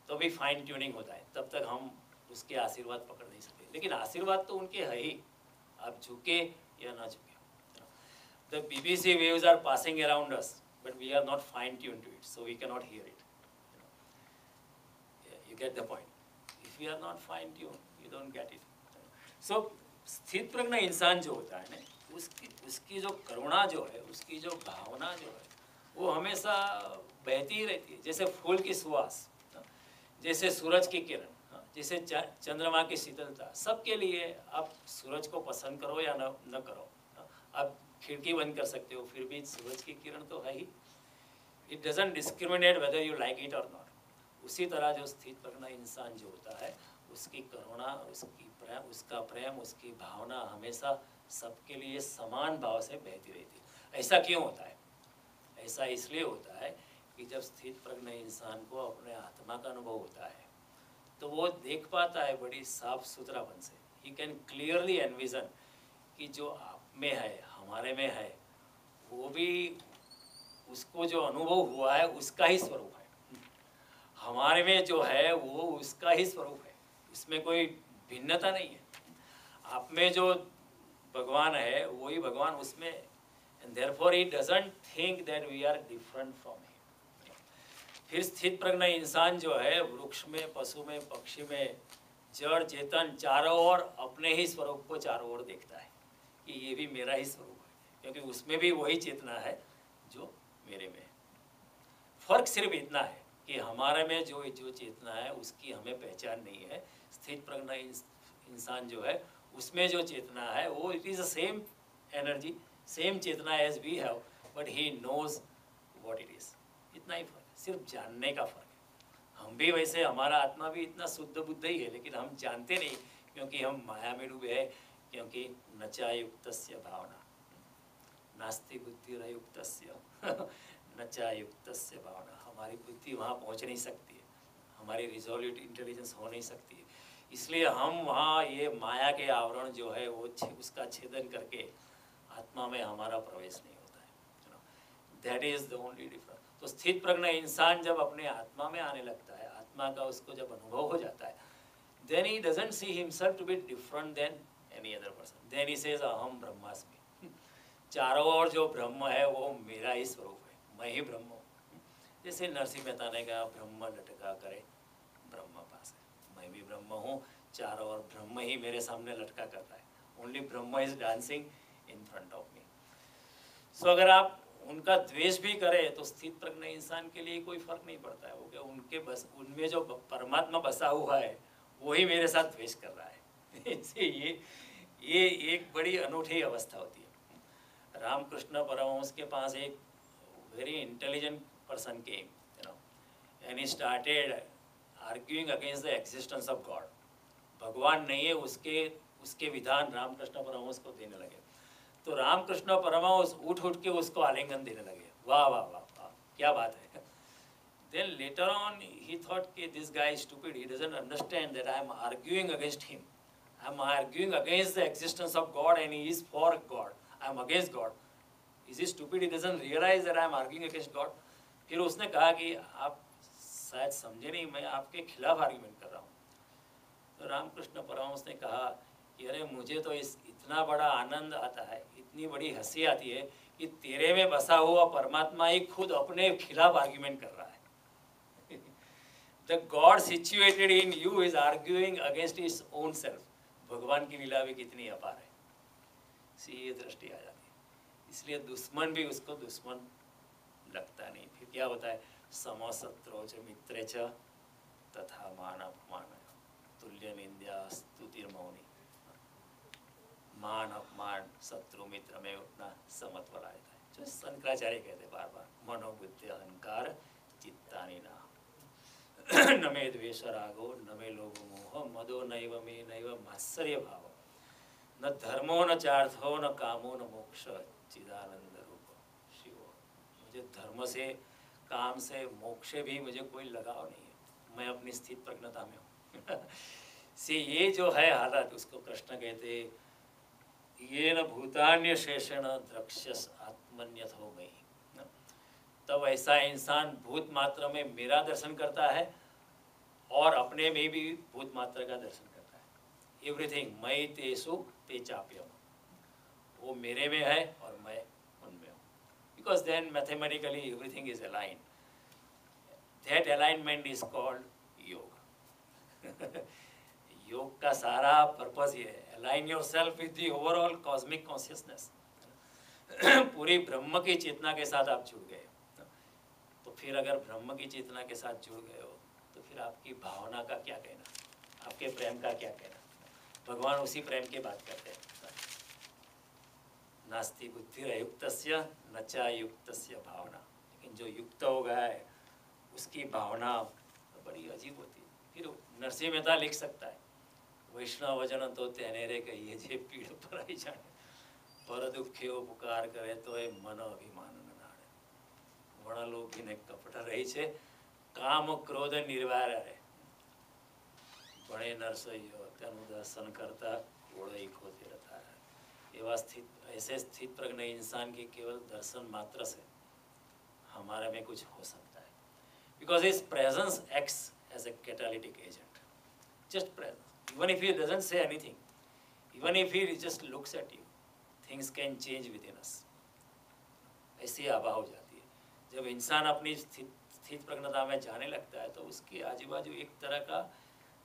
Speaker 1: तो भी फाइन ट्यूनिंग होता है, तब तक हम उसके आशीर्वाद पकड़ नहीं सकते। लेकिन आशीर्वाद तो उनके है ही, आप झुके या ना झुके। The BBC waves are passing around us, but we are not fine tuned to it, so we cannot hear it. You get the point. If we are not fine tuned, you don't get it. So स्थित प्रज्ञ इंसान जो होता है ना, उसकी जो करुणा जो है, उसकी जो भावना जो है, वो हमेशा बहती ही रहती है। जैसे फूल की सुवास, जैसे सूरज की किरण, जैसे चंद्रमा की शीतलता। सबके लिए आप सूरज को पसंद करो या न करो, आप खिड़की बंद कर सकते हो, फिर भी सूरज की किरण तो है ही। It doesn't discriminate whether you like it or not. उसी तरह जो स्थित प्रज्ञ इंसान जो होता है, उसकी करुणा, उसका प्रेम, उसकी भावना हमेशा सबके लिए समान भाव से बहती रहती है। ऐसा क्यों होता है? ऐसा इसलिए होता है कि जब स्थित प्रज्ञ इंसान को अपने आत्मा का अनुभव होता है तो वो देख पाता है बड़ी साफ सुथरापन से। ही कैन क्लियरली एनविजन कि जो आप में है, हमारे में है, वो भी उसको जो अनुभव हुआ है उसका ही स्वरूप है। हमारे में जो है वो उसका ही स्वरूप है, इसमें कोई भिन्नता नहीं है। आप में जो भगवान है वही भगवान उसमें, and therefore he doesn't think that we are different from him. फिर स्थित प्रज्ञ इंसान जो है वृक्ष में, पशु में, पक्षी में, जड़ चेतन चारों ओर अपने ही स्वरूप को चारों ओर देखता है कि ये भी मेरा ही स्वरूप है, क्योंकि उसमें भी वही चेतना है जो मेरे में है। फर्क सिर्फ इतना है कि हमारे में जो जो चेतना है उसकी हमें पहचान नहीं है। स्थित प्रज्ञ इंसान जो है उसमें जो चेतना है वो it is the same energy, same chetna as we have, but he knows what it is. इतना ही फर्क है, सिर्फ जानने का फर्क है। हम भी वैसे, हमारा आत्मा भी इतना शुद्ध बुद्ध ही है, लेकिन हम जानते नहीं क्योंकि हम माया में डूबे हैं, क्योंकि नचायुक्तस्य भावना नास्ति बुद्धिरयुक्तस्य नचायुक्तस्य भावना। हमारी बुद्धि वहाँ पहुँच नहीं सकती है, हमारी रिजोल्यूट इंटेलिजेंस हो नहीं सकती है, इसलिए हम वहाँ ये माया के आवरण जो है वो उसका छेदन करके आत्मा में हमारा प्रवेश नहीं होता है। That is the only difference. तो स्थित प्रज्ञ इंसान जब अपने आत्मा में आने लगता है, आत्मा का उसको जब अनुभव हो जाता है, then he doesn't see himself to be different than any other person. Then he says अहम ब्रह्मास्मि। चारों ओर जो ब्रह्म है वो मेरा ही स्वरूप है, मैं ही ब्रह्म हूँ। जैसे नरसिंह मेहता ने कहा, ब्रह्म लटका करे ब्रह्म पास है, मैं भी ब्रह्म हूँ, चारों ओर ब्रह्म ही मेरे सामने लटका करता है। Only Brahma is dancing in front of me. So अगर आप उनका द्वेष भी करें तो स्थित प्रज्ञ इंसान के लिए कोई फर्क नहीं पड़ता है, वो क्या उनके बस उनमें जो परमात्मा बसा हुआ है वही मेरे साथ द्वेष कर रहा है। इससे ये एक बड़ी अनूठी अवस्था होती है। रामकृष्ण परमहंस के पास एक very intelligent person came, you know, and he started arguing against the existence of God. भगवान नहीं है उसके विधान रामकृष्ण परमहंस को देने लगे। तो रामकृष्ण परमहंस उठ के उसको आलिंगन देने लगे। वाह वाह वाह वाह, क्या बात है। Then later on he thought कि this guy is stupid, he doesn't understand that I am arguing against him. I am arguing against the existence of God and he is for God. I am against God. Is he stupid? He doesn't realize that I am arguing against God. फिर उसने कहा कि आप शायद समझे नहीं, मैं आपके खिलाफ आर्ग्यूमेंट कर रहा हूँ। तो रामकृष्ण परमहंस ने कहा कि अरे मुझे तो इतना बड़ा आनंद आता है, इतनी बड़ी हंसी आती है कि तेरे में बसा हुआ परमात्मा ही खुद अपने खिलाफ आर्ग्यूमेंट कर रहा है। The God situated in you is arguing against his own self. भगवान की लीला भी कितनी अपार है, ये दृष्टि आ जाती है। इसलिए दुश्मन भी उसको दुश्मन लगता नहीं। फिर क्या होता है, समशत्रौ च मित्रे च तथा मान अपमान तुल्य निंदा स्तुतिर्मौनी। मान अपमान शत्रु मित्र में उतना समत्व लाता है, जो शंकराचार्य कहते बार बार, मनोबुद्धि अहंकार चित्तानि ना न मे द्वेष रागो न मे लोभ मोह मदो नैव मे नैव मात्सर्य भाव न धर्मो न चार्थो न कामो न मोक्ष चिदानंद रूप शिवो। मुझे धर्म से, काम से, मोक्ष से भी मुझे कोई लगाव नहीं है, मैं अपनी स्थित प्रज्ञता में हूँ। से ये जो है हालत, उसको कृष्ण कहते ये न भूतान्य शेषण द्रक्ष्यस आत्मन्यथो मयि। तब ऐसा इंसान भूत मात्र में मेरा दर्शन करता है और अपने में भी भूत मात्र का दर्शन करता है। एवरीथिंग मयि तेषु ते चाप्यम, वो मेरे में है और मैं उनमें हूँ। Because then mathematically everything is aligned. That alignment is called yoga. Yoga का सारा पर्पस ये है, align yourself with the overall cosmic consciousness. पूरी ब्रह्म की चेतना के साथ आप जुड़ गए, तो फिर अगर ब्रह्म की चेतना के साथ जुड़ गए हो तो फिर आपकी भावना का क्या कहना, आपके प्रेम का क्या कहना। भगवान उसी प्रेम की बात करते हैं। नास्ति बुद्धिरयुक्तस्य न चायुक्तस्य भावना। लेकिन जो युक्त हो गया है उसकी भावना बड़ी अजीब होती है। फिर नरसिंह मेहता लिख सकता है, वैष्णव वजन तो तेनेरे कहिए जे पीड़ पर आई जाने, पर दुखे पुकार करे तो એ મન અભિમાન ન નાડે। વણલોભીને કપટ રહી છે, કામ ક્રોધ નિર્વારે રે, ભણે નરસૈયો તેનું દર્શન કરતા ઘોડોઈ ખોતી रहता है। ऐसे स्थित प्रज्ञ इंसान के केवल दर्शन मात्र से हमारे में कुछ हो सकता है, because his presence acts as a catalytic agent. Just presence, even if he doesn't say anything, even if he just looks at you, things can change within us. ऐसी आभा हो जाती है। जब इंसान अपनी स्थित प्रज्ञता में जाने लगता है तो उसके आजू बाजू एक तरह का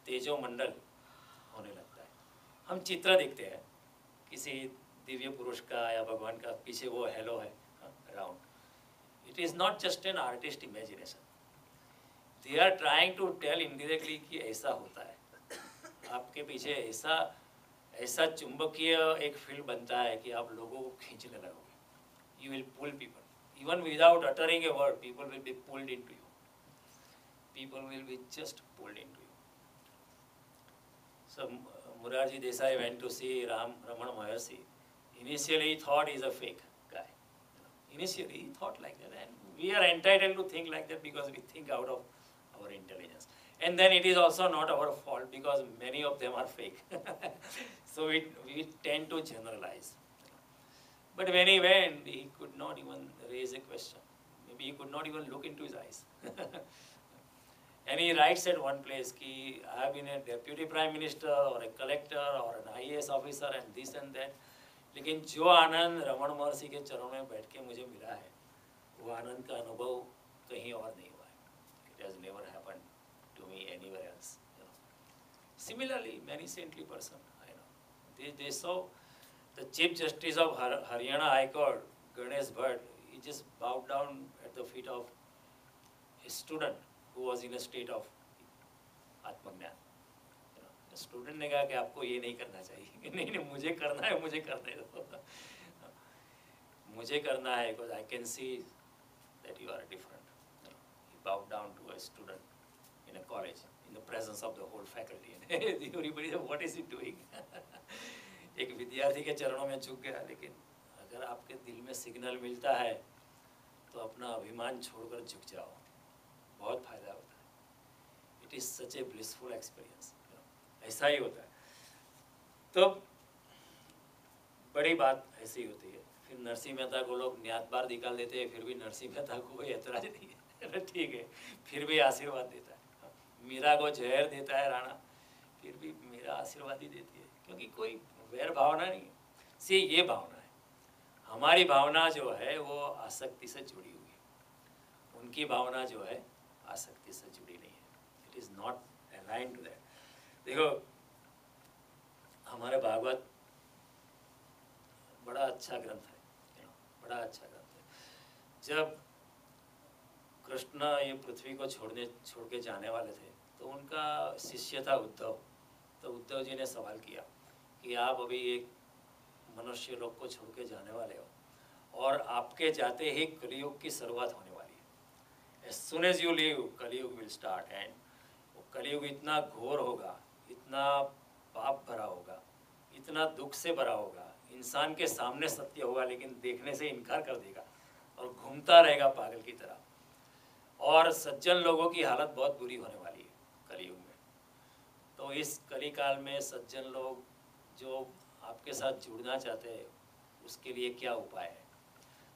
Speaker 1: तेजो मंडल होने लगता है। हम चित्र देखते हैं किसी दिव्य पुरुष का या भगवान का, पीछे वो हेलो है round. It is not just an artist imagination. They are trying to tell indirectly कि ऐसा होता है. आपके पीछे ऐसा चुंबकीय एक फील्ड बनता है कि आप लोगों को खींचने लगोगे. You will pull people even without uttering a word. People will be pulled into you. People will be just pulled into you. So Morarji Desai went to see Ramana Maharshi. Initially he thought he's a fake guy. Initially he thought like that, and we are entitled to think like that because we think out of our intelligence. And then it is also not our fault because many of them are fake. So we tend to generalize. But when he went, he could not even raise a question. Maybe he could not even look into his eyes. And he writes at one place कि I have been a deputy prime minister or a collector or an IAS officer and this and that. लेकिन जो आनंद रमण महर्षि के चरणों में बैठ के मुझे मिला है, वो आनंद का अनुभव कहीं और नहीं हुआ है. It has never happened to me anywhere else. Similarly, many saintly person I know. They saw the Chief Justice of Haryana High Court, Ganesh Bhatt. He just bowed down at the feet of a student who was in a state of आत्मज्ञान. Student ने कहा कि आपको ये नहीं करना चाहिए. नहीं नहीं, मुझे करना है, मुझे करने दो. मुझे करना है because I can see that you are different. He bowed down to a student in a college in the presence of the whole faculty. Everybody said, what is he doing? एक विद्यार्थी के चरणों में झुक गया. लेकिन अगर आपके दिल में सिग्नल मिलता है तो अपना अभिमान छोड़कर झुक जाओ. बहुत फायदा होता है. It is such a blissful experience. ऐसा ही होता है. तो बड़ी बात ऐसी होती है. फिर नरसिंह मेहता को लोग न्यातबार निकाल देते हैं, फिर भी नरसिंह मेहता को कोई ऐतराज नहीं है. ठीक है, फिर भी आशीर्वाद देता है. मीरा को जहर देता है राणा, फिर भी मीरा आशीर्वाद ही देती है, क्योंकि कोई वैर भावना नहीं है. सी ये भावना है. हमारी भावना जो है वो आसक्ति से जुड़ी हुई है. उनकी भावना जो है आसक्ति से जुड़ी नहीं है. It is not aligned to that. देखो, हमारे भागवत बड़ा अच्छा ग्रंथ है. बड़ा अच्छा ग्रंथ है. जब कृष्ण ये पृथ्वी को छोड़ के जाने वाले थे तो उनका शिष्य था उद्धव. तो उद्धव जी ने सवाल किया कि आप अभी एक मनुष्य लोग को छोड़ के जाने वाले हो और आपके जाते ही कलयुग की शुरुआत होने वाली है. As soon as you leave, कलयुग will start. and वो कलयुग इतना घोर होगा, इतना पाप भरा होगा, इतना दुख से भरा होगा. इंसान के सामने सत्य होगा लेकिन देखने से इनकार कर देगा और घूमता रहेगा पागल की तरह. और सज्जन लोगों की हालत बहुत बुरी होने वाली है कलयुग में. तो इस कलिकाल में सज्जन लोग जो आपके साथ जुड़ना चाहते हैं उसके लिए क्या उपाय है.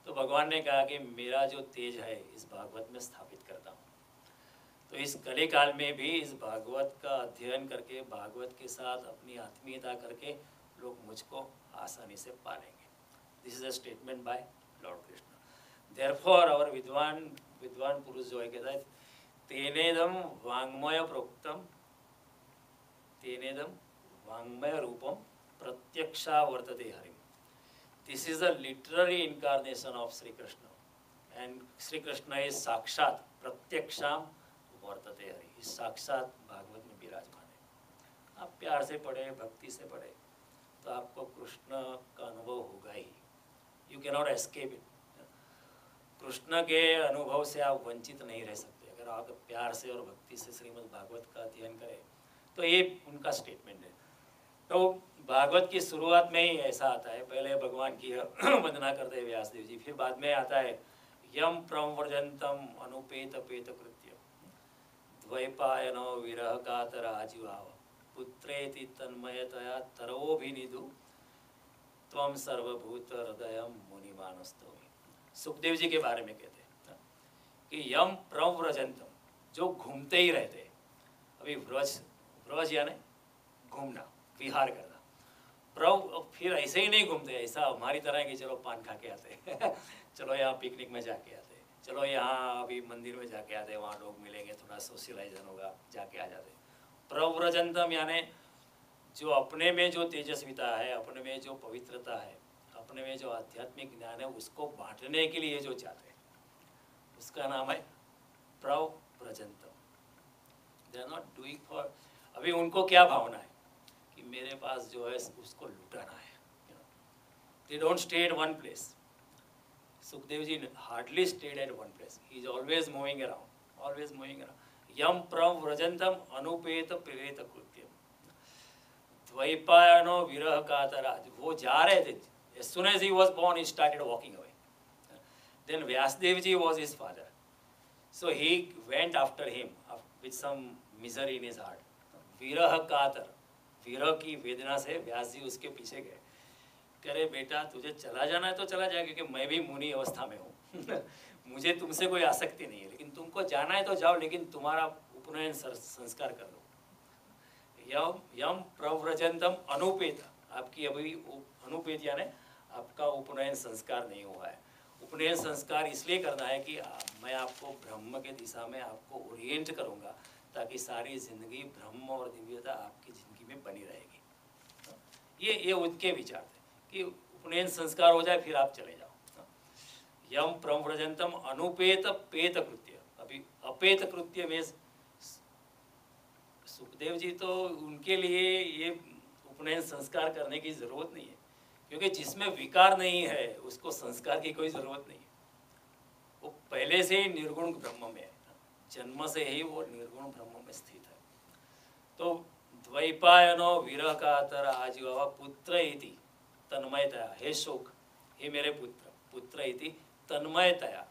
Speaker 1: तो भगवान ने कहा कि मेरा जो तेज है इस भागवत में स्थापित करता हूँ. तो इस कलिकाल में भी इस भागवत का अध्ययन करके, भागवत के साथ अपनी आत्मीयता करके लोग मुझको आसानी से पा लेंगे. This is a statement by Lord Krishna. Therefore और विद्वान पुरुष जो है कहता है तेनेदम वांग्मय प्रोक्तम, तेनेदम वांग्मय रूपम प्रत्यक्षा वर्तते Harim. This is a literary incarnation of Sri Krishna, and Sri Krishna is साक्षात प्रत्यक्षाम वर्तते हरि. इस साक्षात भागवत में विराजमान है. आप प्यार से पढ़े, भक्ति से पढ़े तो आपको कृष्ण का अनुभव होगा ही. You cannot escape it. Krishna के अनुभव से आप वंचित नहीं रह सकते अगर आप प्यार से और भक्ति से श्रीमद् भागवत का अध्ययन करें. तो ये उनका स्टेटमेंट है. तो भागवत की शुरुआत में ही ऐसा आता है. पहले भगवान की वंदना करते हैं व्यासदेव जी, फिर बाद में आता है यम प्रव्रजंतम अनुपेत पेत कृत्य द्वैपायनो विरह कातर आजीवाव पुत्रेति तन्मयतया तरोभिनिधु त्वम सर्वभूत हृदयम मुनिमानस्तोमि. सुखदेव जी के बारे में कहते हैं कि यम प्रव्रजंतम, जो घूमते ही रहते. अभी व्रज यानी घूमना, विहार करना. फिर ऐसे ही नहीं घूमते ऐसा हमारी तरह कि चलो पान खा के आते चलो यहाँ पिकनिक में जाके आते, चलो यहाँ अभी मंदिर में जाके आते, वहाँ लोग मिलेंगे, थोड़ा सोशलाइजेशन होगा, जाके आ जाते. प्रव्रजंतम यानी जो अपने में जो तेजस्विता है, अपने में जो पवित्रता है, अपने में जो आध्यात्मिक ज्ञान है, उसको बांटने के लिए जो चाहते हैं, उसका नाम है प्रव्रजंतम। They are not doing for, अभी उनको क्या भावना है कि मेरे पास जो है उसको लुटाना है। They don't stay at one place. Sukhdev ji hardly stayed at one place, he is always moving around, always moving around. यम प्रव्रजंतम अनुपेत प्रेत कृत्यम द्वैपायनो विरह कातराज। वो जा रहे थे, as soon as he was born he started walking away. Then Vyasdev ji was his father, so he went after him with some misery in his heart. विरह कातर, विरह की वेदना से व्यास जी उसके पीछे गए। कह रहे बेटा तुझे चला जाना है तो चला जाए, क्योंकि मैं भी मुनि अवस्था में हूँ मुझे तुमसे कोई आसक्ति नहीं है, लेकिन तुमको जाना है तो जाओ, लेकिन तुम्हारा उपनयन संस्कार कर लो। यम प्रव्रजंतम अनुपेत, आपकी अभी अनुपेत यानी आपका उपनयन संस्कार नहीं हुआ है। उपनयन संस्कार इसलिए करना है कि मैं आपको ब्रह्म के दिशा में आपको ओरिएंट करूँगा, ताकि सारी जिंदगी ब्रह्म और दिव्यता आपकी जिंदगी में बनी रहेगी। ये उनके विचार थे कि उपनयन संस्कार हो जाए फिर आप चले जाओ। यम प्रव्रजंतम अनुपेत पेत कृत्य। अभी अपेत कृत्य में सुखदेव जी तो उनके लिए ये उपनयन संस्कार करने की जरूरत नहीं है, क्योंकि जिसमें विकार नहीं है उसको संस्कार की कोई जरूरत नहीं है। वो पहले से ही निर्गुण ब्रह्म में है, जन्म से ही वो निर्गुण ब्रह्म में स्थित है। तो द्वैपायनो विरह कातर आजीवा पुत्र इति तन्मयतया, हे शोक, हे मेरे पुत्र, पुत्र इति तन्मयतया,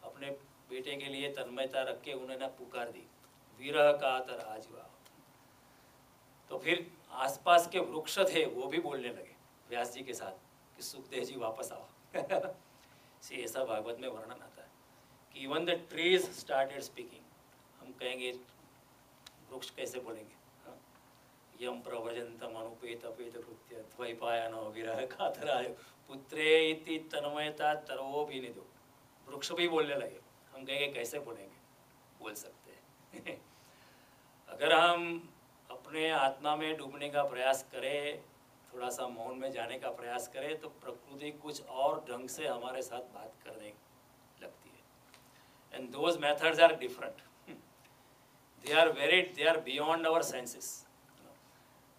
Speaker 1: अपने बेटे के लिए तन्मयता रख के उन्होंने पुकार दी, विरह कातर आजीवा। तो फिर आसपास के वृक्ष थे वो भी बोलने लगे व्यास जी के साथ कि सुखदेव जी वापस आओ से ऐसा भागवत में वर्णन आता है कि even the trees started speaking. हम कहेंगे वृक्ष कैसे बोलेंगे? यम प्रव्रजंतम अनुपेत अपेत कृत्य द्वैपायनो विरह कातराय पुत्रे इति तन्मयता तरोभिनिधो। वृक्ष भी बोलने लगे। हम कहेंगे कैसे बोलेंगे? बोल सकते हैं अगर हम अपने आत्मा में डूबने का प्रयास करें, थोड़ा सा मौन में जाने का प्रयास करें, तो प्रकृति कुछ और ढंग से हमारे साथ बात करने लगती है। And those methods are different, they are beyond our senses.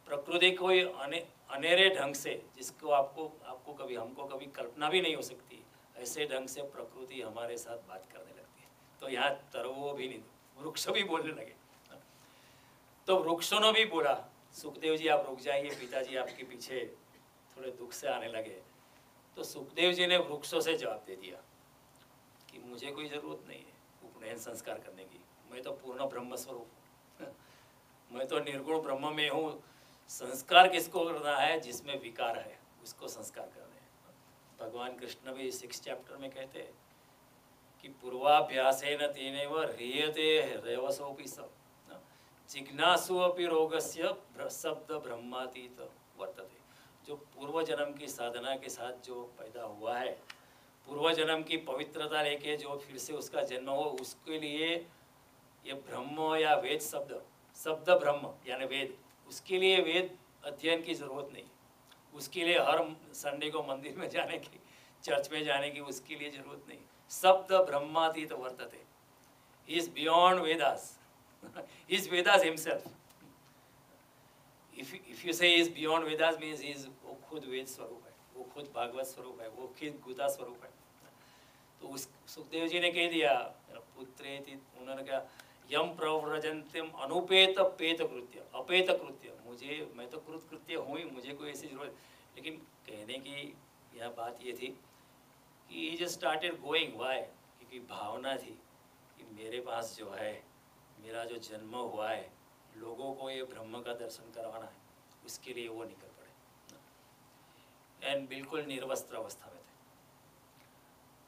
Speaker 1: प्रकृति कोई अनेरे ढंग से, जिसको आपको कभी, हमको कभी कल्पना भी नहीं हो सकती, ऐसे ढंग से प्रकृति हमारे साथ बात करने लगती है। तो यहाँ तरवो भी नहीं, वृक्ष भी बोलने लगे। तो वृक्षों ने भी बोला सुखदेव जी आप रुक जाइए, पिताजी आपके पीछे थोड़े दुख से आने लगे। तो सुखदेव जी ने वृक्षों से जवाब दे दिया कि मुझे कोई ज़रूरत नहीं है उपनयन संस्कार करने की, मैं तो पूर्ण ब्रह्म स्वरूप हूँ मैं तो निर्गुण ब्रह्म में हूँ। संस्कार किसको करना है? जिसमें विकार है उसको संस्कार करने हैं। भगवान कृष्ण भी 6 चैप्टर में कहते हैं कि पूर्वाभ्यासेन तेनैव ह्रियते हृदयवसोऽपि सब जिज्ञासु अपि रोगस्य शब्द ब्रह्मातीत वर्तते। जो पूर्व जन्म की साधना के साथ जो पैदा हुआ है, पूर्व जन्म की पवित्रता लेके जो फिर से उसका जन्म हो, उसके लिए ये ब्रह्म या वेद शब्द ब्रह्म यानी वेद, उसके लिए वेद अध्ययन की ज़रूरत नहीं। उसके लिए हर संडे को मंदिर में जाने की, चर्च में जाने की उसके लिए ज़रूरत नहीं। शब्द ब्रह्मातीत वर्तते, he is beyond Vedas, he is Vedas himself. If you say he is beyond Vedas means he is, वो खुद वेद स्वरूप है, वो खुद भागवत स्वरूप है, वो खुद गीता स्वरूप है। तो उस सुखदेव जी ने कह दिया पुत्रेति, उन्होंने कहा यम प्रव्रजंतम अनुपेत पेत कृत्य अपेत कृत्य, मैं तो कृत कृत्य हूँ ही, मुझे कोई ऐसी जरूरत। लेकिन कहने की यह बात ये थी कि he just started going, why? क्योंकि भावना थी कि मेरे पास जो है, मेरा जो जन्म हुआ है, लोगों को ये ब्रह्म का दर्शन करवाना है, उसके लिए वो निकल पड़े। एंड बिल्कुल निर्वस्त्र अवस्था में थे,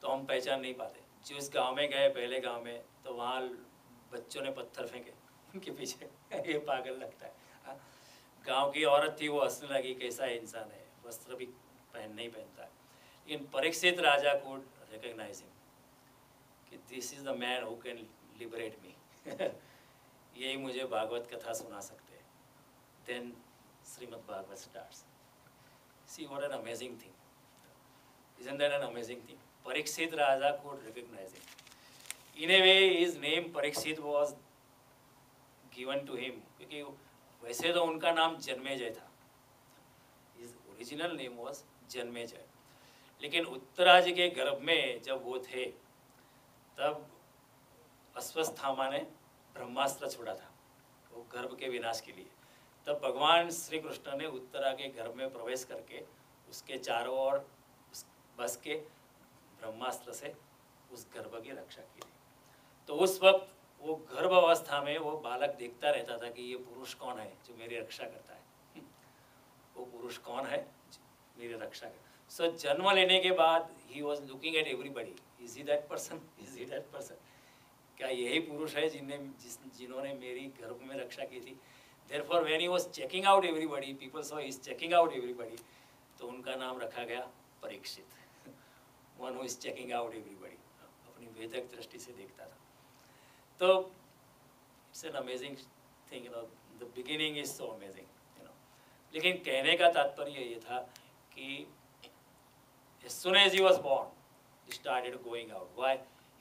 Speaker 1: तो हम पहचान नहीं पाते। जिस गांव में गए, पहले गांव में, तो वहाँ बच्चों ने पत्थर फेंके उनके पीछे ये पागल लगता है। गांव की औरत थी, वो हंसने लगी, कैसा इंसान है, वस्त्र भी नहीं पहनता है। लेकिन परीक्षित राजा को रिकग्नाइज हिम कि this is the man who can liberate me यही मुझे भागवत कथा सुना सकते हैं। Then Srimad Bhagavad starts. See what an amazing thing. Isn't that an amazing thing? Parikshit Raja could recognize him. In a way, his name Parikshit was given to him क्योंकि वैसे तो उनका नाम जन्मेजय था. His original name was Janmejay. लेकिन उत्तराज के गर्भ में जब वो थे तब अश्वत्थामा ने ब्रह्मास्त्र छोड़ा था वो गर्भ के विनाश के लिए. तब भगवान श्री कृष्ण ने उत्तरा के गर्भ में प्रवेश करके उसके चारों ओर बस के ब्रह्मास्त्र से उस गर्भ की रक्षा की थी. तो उस वक्त वो गर्भ अवस्था में वो बालक देखता रहता था कि ये पुरुष कौन है जो मेरी रक्षा करता है, वो पुरुष कौन है मेरी रक्षा कर. सो जन्म लेने के बाद he was looking at everybody, is he that person, is he that person, क्या यही पुरुष है जिन्होंने मेरी गर्भ में रक्षा की थी. Therefore, when he was checking out everybody, people saw he is checking out everybody. तो उनका नाम रखा गया Parikshit. One who is checking out everybody. अपनी वेदक दृष्टि से देखता था. तो it's an amazing thing, you know. The beginning is so amazing, you know. लेकिन कहने का तात्पर्य ये था कि as soon as he was born, he started going out. Why?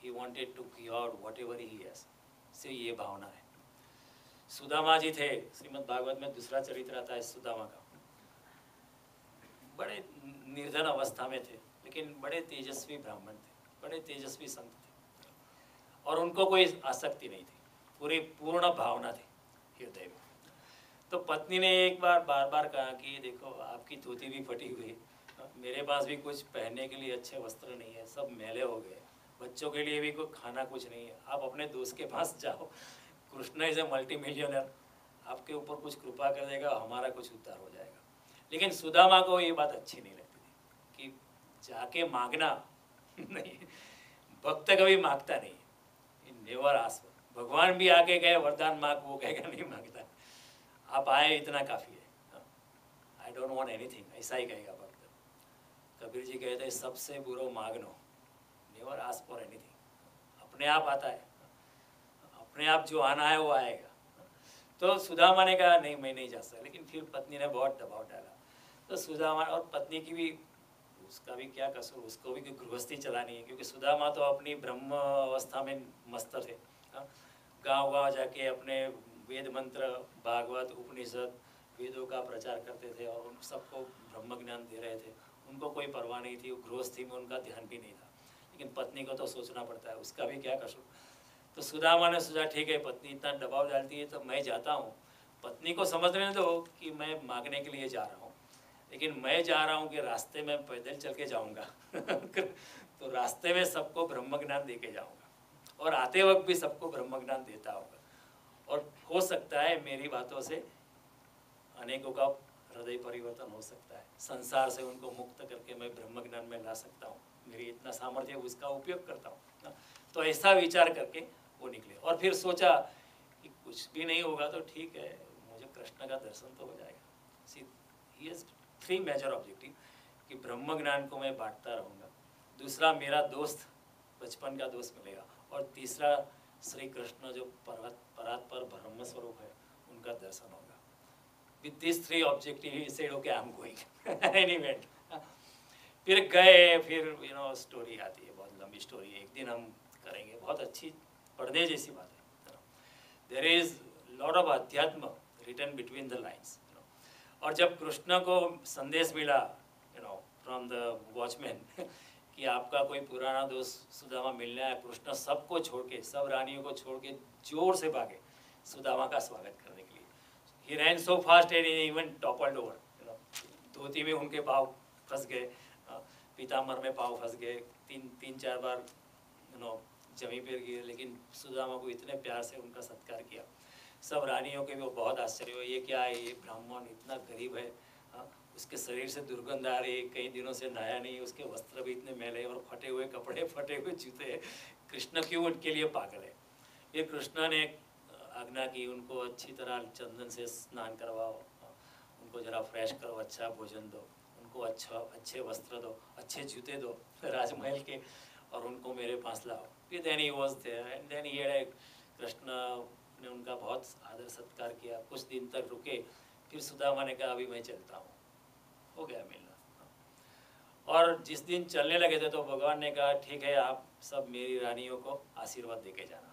Speaker 1: He wanted to give out whatever he has. से ये भावना है. सुदामा जी थे, श्रीमद् भागवत में दूसरा चरित्र आता है सुदामा का. बड़े निर्धन अवस्था में थे लेकिन बड़े तेजस्वी ब्राह्मण थे, बड़े तेजस्वी संत थे और उनको कोई आसक्ति नहीं थी, पूरी पूर्ण भावना थी हृदय में. तो पत्नी ने एक बार बार बार कहा कि देखो आपकी धोती भी फटी हुई है, मेरे पास भी कुछ पहनने के लिए अच्छे वस्त्र नहीं है, सब मैले हो गए, बच्चों के लिए भी कोई खाना कुछ नहीं है, आप अपने दोस्त के पास जाओ, Krishna is a multi millionaire, आपके ऊपर कुछ कृपा कर देगा, हमारा कुछ उद्धार हो जाएगा. लेकिन सुदामा को ये बात अच्छी नहीं लगती थी कि जाके मांगना नहीं, भक्त कभी मांगता नहीं, नेवर आस्क. भगवान भी आके गए वरदान मांग, वो कहेगा नहीं मांगता, आप आए इतना काफ़ी है, आई डोंट वांट एनीथिंग, ऐसा ही कहेगा भक्त. कबीर जी कहते हैं सबसे बुरो मांगनो, नेवर आस्क फॉर एनीथिंग. अपने आप आता है, अपने आप जो आना है वो आएगा. तो सुदामा ने कहा नहीं मैं नहीं जा सकता, लेकिन फिर पत्नी ने बहुत दबाव डाला. तो सुदामा और पत्नी की भी, उसका भी क्या कसूर, उसको भी गृहस्थी चलानी है क्योंकि सुदामा तो अपनी ब्रह्म अवस्था में मस्त थे. गांव गांव जाके अपने वेद मंत्र, भागवत, उपनिषद, वेदों का प्रचार करते थे और उन सबको ब्रह्म ज्ञान दे रहे थे. उनको कोई परवाह नहीं थी, गृहस्थी में उनका ध्यान भी नहीं था. लेकिन पत्नी को तो सोचना पड़ता है, उसका भी क्या कसूर. तो सुदामा ने सोचा ठीक है पत्नी इतना दबाव डालती है तो मैं जाता हूँ, पत्नी को समझने दो कि मैं मांगने के लिए जा रहा हूँ, लेकिन मैं जा रहा हूँ कि रास्ते में पैदल चल के जाऊँगा तो रास्ते में सबको ब्रह्म ज्ञान दे के जाऊँगा और आते वक्त भी सबको ब्रह्म ज्ञान देता होगा. और हो सकता है मेरी बातों से अनेकों का हृदय परिवर्तन हो सकता है, संसार से उनको मुक्त करके मैं ब्रह्म ज्ञान में ला सकता हूँ, मेरी इतना सामर्थ्य उसका उपयोग करता हूँ. तो ऐसा विचार करके वो निकले और फिर सोचा कि कुछ भी नहीं होगा तो ठीक है, मुझे कृष्ण का दर्शन तो हो जाएगा. सी ही हैज 3 मेजर ऑब्जेक्टिव कि ब्रह्म ज्ञान को मैं बांटता रहूँगा, दूसरा मेरा दोस्त, बचपन का दोस्त मिलेगा, और तीसरा श्री कृष्ण जो परात्पर ब्रह्म स्वरूप है उनका दर्शन होगा. With this 3 objective he said okay I am going anyway. फिर गए, फिर यू नो स्टोरी आती है, बहुत लंबी स्टोरी है, एक दिन हम करेंगे, बहुत अच्छी पढ़ने जैसी बात है. देयर इज लॉट ऑफ अध्यात्म रिटन बिटवीन द लाइन्स. और जब कृष्ण को संदेश मिला you know from the watchman कि आपका कोई पुराना दोस्त सुदामा मिलने आया, कृष्ण सबको छोड़ के, सब रानियों को छोड़ के जोर से भागे सुदामा का स्वागत करने के लिए. He ran so fast and even toppled over. Dhoti में उनके पाँव फंस गए, पीताम्बर में पाँव फंस गए, 3-4 बार यू नो जमीन पर गिरे, लेकिन सुदामा को इतने प्यार से उनका सत्कार किया. सब रानियों के भी बहुत आश्चर्य हुआ, ये क्या है, ये ब्राह्मण इतना गरीब है, उसके शरीर से दुर्गंध आ रही, कई दिनों से नहाया नहीं, उसके वस्त्र भी इतने मैले और फटे हुए कपड़े, फटे हुए जूते, कृष्ण क्यों उनके लिए पागल है. फिर कृष्ण ने आज्ञा की उनको अच्छी तरह चंदन से स्नान करवाओ, उनको जरा फ्रेश करो, अच्छा भोजन दो, उनको अच्छे वस्त्र दो, अच्छे जूते दो राजमहल के, और उनको मेरे पास लाओ. फिर then he was there and then he Krishna ने उनका बहुत आदर सत्कार किया, कुछ दिन तक रुके. फिर सुदामा ने कहा अभी मैं चलता हूँ, हो गया मिलना। और जिस दिन चलने लगे थे तो भगवान ने कहा ठीक है, आप सब मेरी रानियों को आशीर्वाद देके जाना।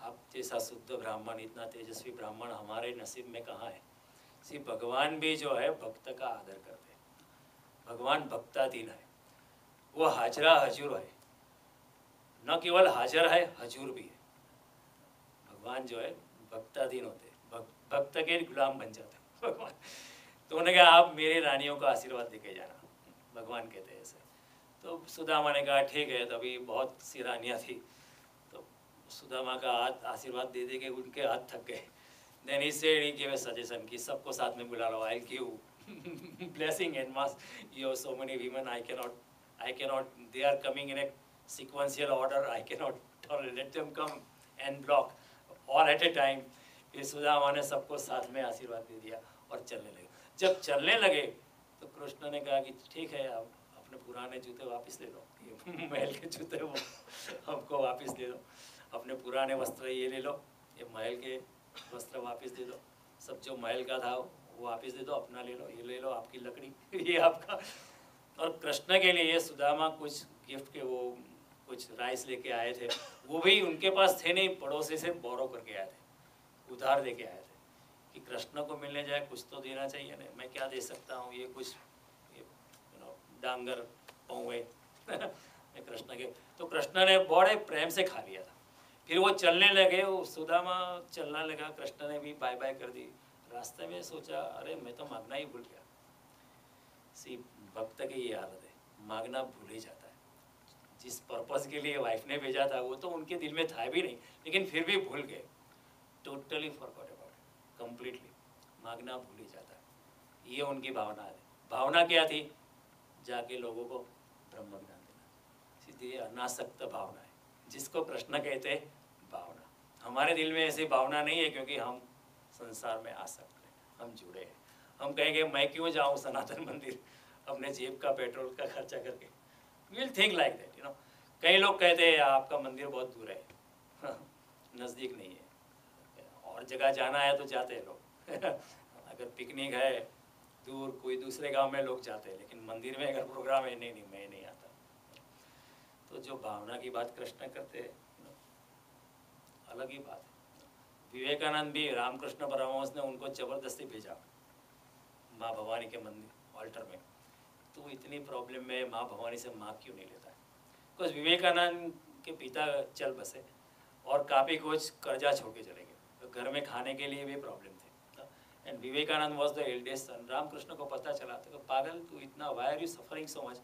Speaker 1: आप जैसा शुद्ध ब्राह्मण, इतना तेजस्वी ब्राह्मण हमारे नसीब में कहाँ है। सिर्फ भगवान भी जो है भक्त का आदर करते हैं। भगवान भक्ताधीन है, वो हाजरा हजूर है, न केवल हाजिर है हजूर भी है। भगवान जो है भक्ताधीन होते हैं, भक्त के गुलाम बन जाते हैं भगवान। तो उन्होंने कहा आप मेरी रानियों को आशीर्वाद देके जाना, भगवान कहते हैं ऐसे। तो सुदामा ने कहा ठीक है। तभी बहुत सी रानियाँ थी, तो सुदामा का हाथ आशीर्वाद दे दे के उनके हाथ थक गए। देन इससे गिव सजेशन कि सबको साथ में बुला लो, I give blessing and mass, you so many women, I cannot, they are coming in a sequential order, I cannot let them come and block all at a time। फिर सुदामा ने सबको साथ में आशीर्वाद दे दिया और चलने लगे। जब चलने लगे तो कृष्ण ने कहा कि ठीक है, आप अपने पुराने जूते वापस ले लो, ये महल के जूते वो हमको वापस दे दो, अपने पुराने वस्त्र ये ले लो, ये महल के वस्त्र वापस दे दो, सब जो महल का था वो वापस दे दो, अपना ले लो, ये ले लो, आपकी लकड़ी ये आपका। और कृष्ण के लिए सुदामा कुछ गिफ्ट के वो कुछ राइस लेके आए थे, वो भी उनके पास थे नहीं, पड़ोसी से बोरो करके आए थे, उधार दे के आए थे कि कृष्ण को मिलने जाए कुछ तो देना चाहिए। नहीं मैं क्या दे सकता हूँ, ये कुछ डांगर पौवे मैं कृष्ण के। तो कृष्ण ने बड़े प्रेम से खा लिया था। फिर वो चलने लगे, वो सुदामा चलना लगा, कृष्ण ने भी बाय बाय कर दी। रास्ते में सोचा अरे मैं तो मांगना ही भूल गया। सी भक्त की ये हालत है, मांगना भूल ही जाता है। जिस पर्पस के लिए वाइफ ने भेजा था वो तो उनके दिल में था भी नहीं, लेकिन फिर भी भूल गए, totally forgot about it, completely मांगना भूल ही जाता है। ये उनकी भावना है। भावना क्या थी? जाके लोगों को ब्रह्म ज्ञान देना। सीधी अनासक्त भावना है, जिसको कृष्ण कहते हैं भावना। हमारे दिल में ऐसी भावना नहीं है, क्योंकि हम संसार में आसक्त हैं, हम जुड़े हैं। हम कहेंगे मैं क्यों जाऊँ सनातन मंदिर अपने जेब का पेट्रोल का खर्चा करके, will think like that, you know. कई लोग कहते हैं आपका मंदिर बहुत दूर है नज़दीक नहीं है, और जगह जाना है तो जाते हैं लोग अगर पिकनिक है दूर कोई दूसरे गांव में लोग जाते हैं, लेकिन मंदिर में अगर प्रोग्राम है नहीं मैं नहीं आता। तो जो भावना की बात कृष्ण करते हैं अलग ही बात है। विवेकानंद भी, रामकृष्ण परमहंस ने उनको जबरदस्ती भेजा माँ भवानी के मंदिर ऑल्टर में। तो इतनी प्रॉब्लम में माँ भवानी से माँ क्यों नहीं लेता है? बिकॉज विवेकानंद के पिता चल बसे और काफ़ी कुछ कर्जा छोड़ के चले गए, तो घर में खाने के लिए भी प्रॉब्लम थे। And Vivekanand was the eldest son. Ramakrishna को पता चला तो पागल तू इतना, why are you suffering so much,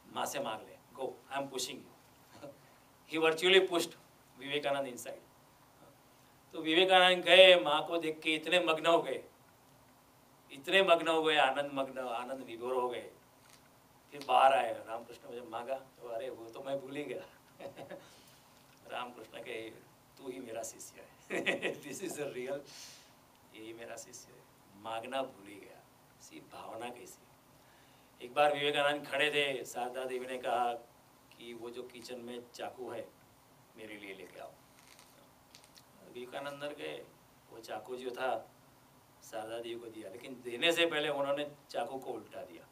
Speaker 1: माँ से मांग ले, go I am pushing you. He virtually pushed Vivekanand inside. तो विवेकानंद गए, माँ को देख के इतने मग्न हो गए, इतने मग्न हो गए, आनंद विभोर हो गए। फिर बाहर आए, रामकृष्ण मुझे मांगा तो अरे वो तो मैं भूल ही गया रामकृष्ण के तू ही मेरा शिष्य है दिस इज रियल, यही मेरा शिष्य है, मांगना भूल ही गया। सी भावना कैसी। एक बार विवेकानंद खड़े थे, शारदा देवी ने कहा कि वो जो किचन में चाकू है मेरे लिए लेके आओ। विवेकानंद गए, वो चाकू जो था शारदा देवी को दिया, लेकिन देने से पहले उन्होंने चाकू को उल्टा दिया।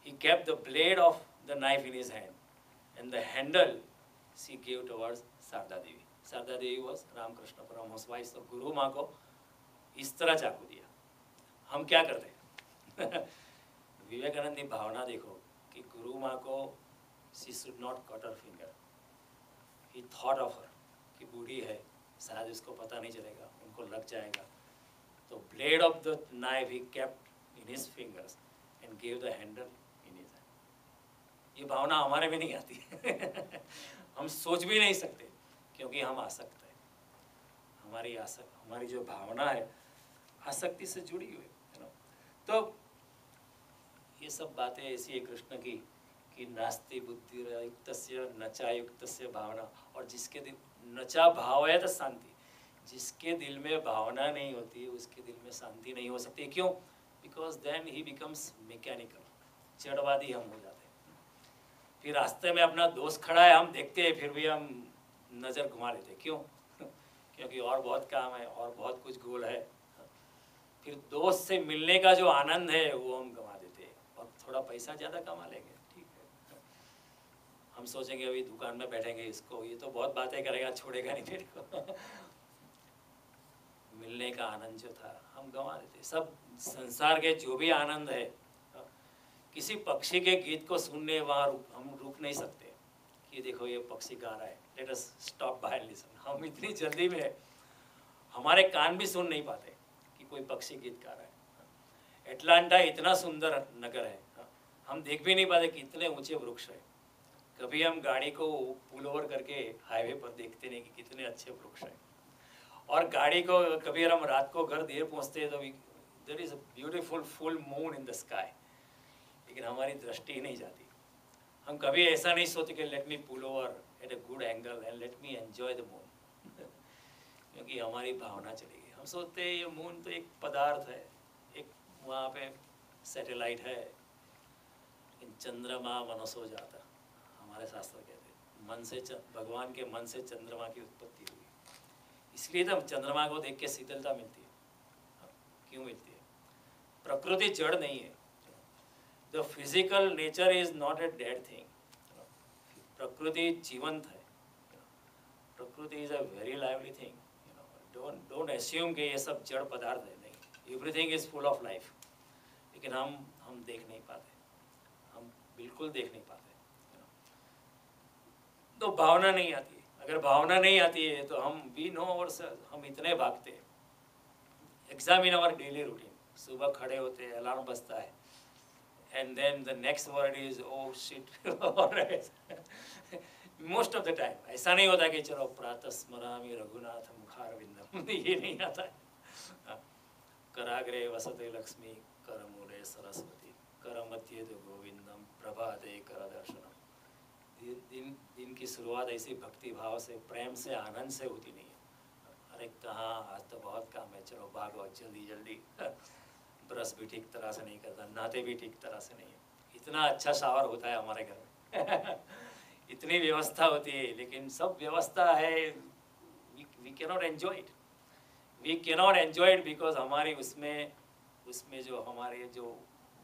Speaker 1: He kept the blade of the knife in his hand, and the handle she gave towards Sarda Devi. Sarda Devi was Ramakrishna Paramahansa's wife. तो गुरु माँ को इस तरह चाकू दिया। हम क्या करते हैं विवेकानंद की भावना देखो कि गुरु माँ को she should not cut her finger. He thought of her कि बूढ़ी है, शायद उसको पता नहीं चलेगा, उनको लग जाएगा। तो blade of the knife he kept in his fingers and gave the handle in his hand. ये भावना हमारे में नहीं आती हम सोच भी नहीं सकते, क्योंकि हम आसक्त हैं। हमारी जो भावना है आसक्ति से जुड़ी हुई है। तो ये सब बातें ऐसी है कृष्ण की कि नास्ति बुद्धि युक्तस्य नचा युक्तस्य भावना। और जिसके दिल नचा भाव है तो शांति, जिसके दिल में भावना नहीं होती उसके दिल में शांति नहीं हो सकती। क्यों? Because then he becomes mechanical, जड़वादी हम हो जाते हैं। फिर रास्ते में अपना दोस्त खड़ा है, हम देखते हैं, फिर भी हम नज़र घुमा लेते हैं। क्यों? क्योंकि और बहुत काम है और बहुत कुछ गोल है। फिर दोस्त से मिलने का जो आनंद है वो हम गंवा देते हैं, और थोड़ा पैसा ज़्यादा कमा लेंगे, ठीक है, हम सोचेंगे अभी दुकान में बैठेंगे, इसको ये तो बहुत बातें करेगा, छोड़ेगा नहीं मेरे को मिलने का आनंद जो था हम गंवा देते। सब संसार के जो भी आनंद है, किसी पक्षी के गीत को सुनने वहाँ हम रुक नहीं सकते कि देखो ये पक्षी गा रहा है, let us stop by and listen. हम इतनी जल्दी में हमारे कान भी सुन नहीं पाते कि कोई पक्षी गीत गा रहा है। एटलांटा इतना सुंदर नगर है, हम देख भी नहीं पाते कि इतने ऊंचे वृक्ष है। कभी हम गाड़ी को पुल ओवर करके हाईवे पर देखते नहीं कि कितने अच्छे वृक्ष हैं। और गाड़ी को कभी हम रात को घर देर पहुंचते हैं तो there is a beautiful full moon in the sky, लेकिन हमारी दृष्टि ही नहीं जाती। हम कभी ऐसा नहीं सोचते कि let me pull over at a good angle and let me enjoy the moon क्योंकि हमारी भावना चली गई। हम सोचते हैं ये मून तो एक पदार्थ है, एक वहाँ पे सैटेलाइट है, इन चंद्रमा मनसो जाता, हमारे शास्त्र कहते हैं मन से भगवान के मन से चंद्रमा की उत्पत्ति हुई, इसलिए तो चंद्रमा को देख के शीतलता मिलती है। क्यों मिलती है? प्रकृति जड़ नहीं है। The physical nature is not a dead thing. प्रकृति जीवंत है। प्रकृति is a very lively thing. Don't assume कि ये सब जड़ पदार्थ है, नहीं, everything is full of life. लेकिन हम देख नहीं पाते, हम बिल्कुल देख नहीं पाते। तो भावना नहीं आती। अगर भावना नहीं आती है तो हम वी नो आवरसेल्फ, हम इतने भागते हैं। Examine our daily routine. सुबह खड़े होते हैं, अलार्म बजता है, and then the next word is oh shit. Most of the time ऐसा नहीं होता कि चलो प्रातः स्मरामि रघुनाथ मुखारविंदम, ये नहीं आता है। कराग्रे वसते लक्ष्मी, करमूले सरस्वती, करमध्य गोविंदम, प्रभाते कर दर्शनम। दिन की शुरुआत ऐसी भक्ति भाव से, प्रेम से, आनंद से होती नहीं है। अरे कहाँ, आज तो बहुत काम है, चलो भागो जल्दी जल्दी। ब्रश भी ठीक तरह से नहीं करता, नहाते भी ठीक तरह से नहीं है। इतना अच्छा शावर होता है हमारे घर में इतनी व्यवस्था होती है, लेकिन सब व्यवस्था है, we cannot enjoy it. We cannot enjoy it because हमारी उसमें जो हमारे जो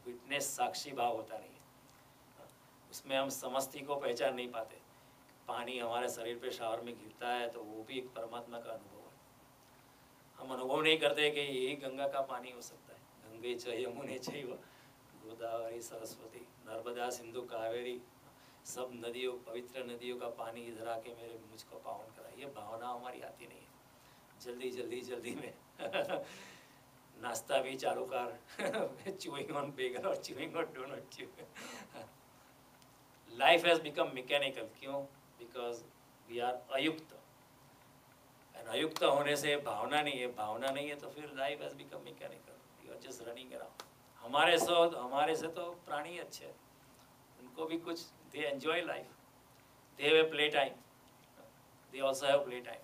Speaker 1: विटनेस, साक्षी भाव होता नहीं है, उसमें हम समष्टि को पहचान नहीं पाते। पानी हमारे शरीर पे शावर में गिरता है तो वो भी एक परमात्मा का अनुभव है। हम अनुभव नहीं करते कि यही गंगा का पानी हो सकता है। गंगे च यमुने चैव गोदावरी सरस्वती नर्मदा सिंधु कावेरी, सब नदियों, पवित्र नदियों का पानी इधर आके मेरे मुझको पावन करा। ये भावना हमारी आती नहीं है। जल्दी में नाश्ता भी चालू कर चूइंग ऑन बेगर और chewing on donut chew. Life has become mechanical. क्यों? बिकॉज वी आर अयुक्त। एंड अयुक्त होने से भावना नहीं है, भावना नहीं है तो फिर life has become mechanical. You are just running around. हमारे से तो प्राणी अच्छे हैं, उनको भी कुछ, they enjoy life, they have play time, they also have play time.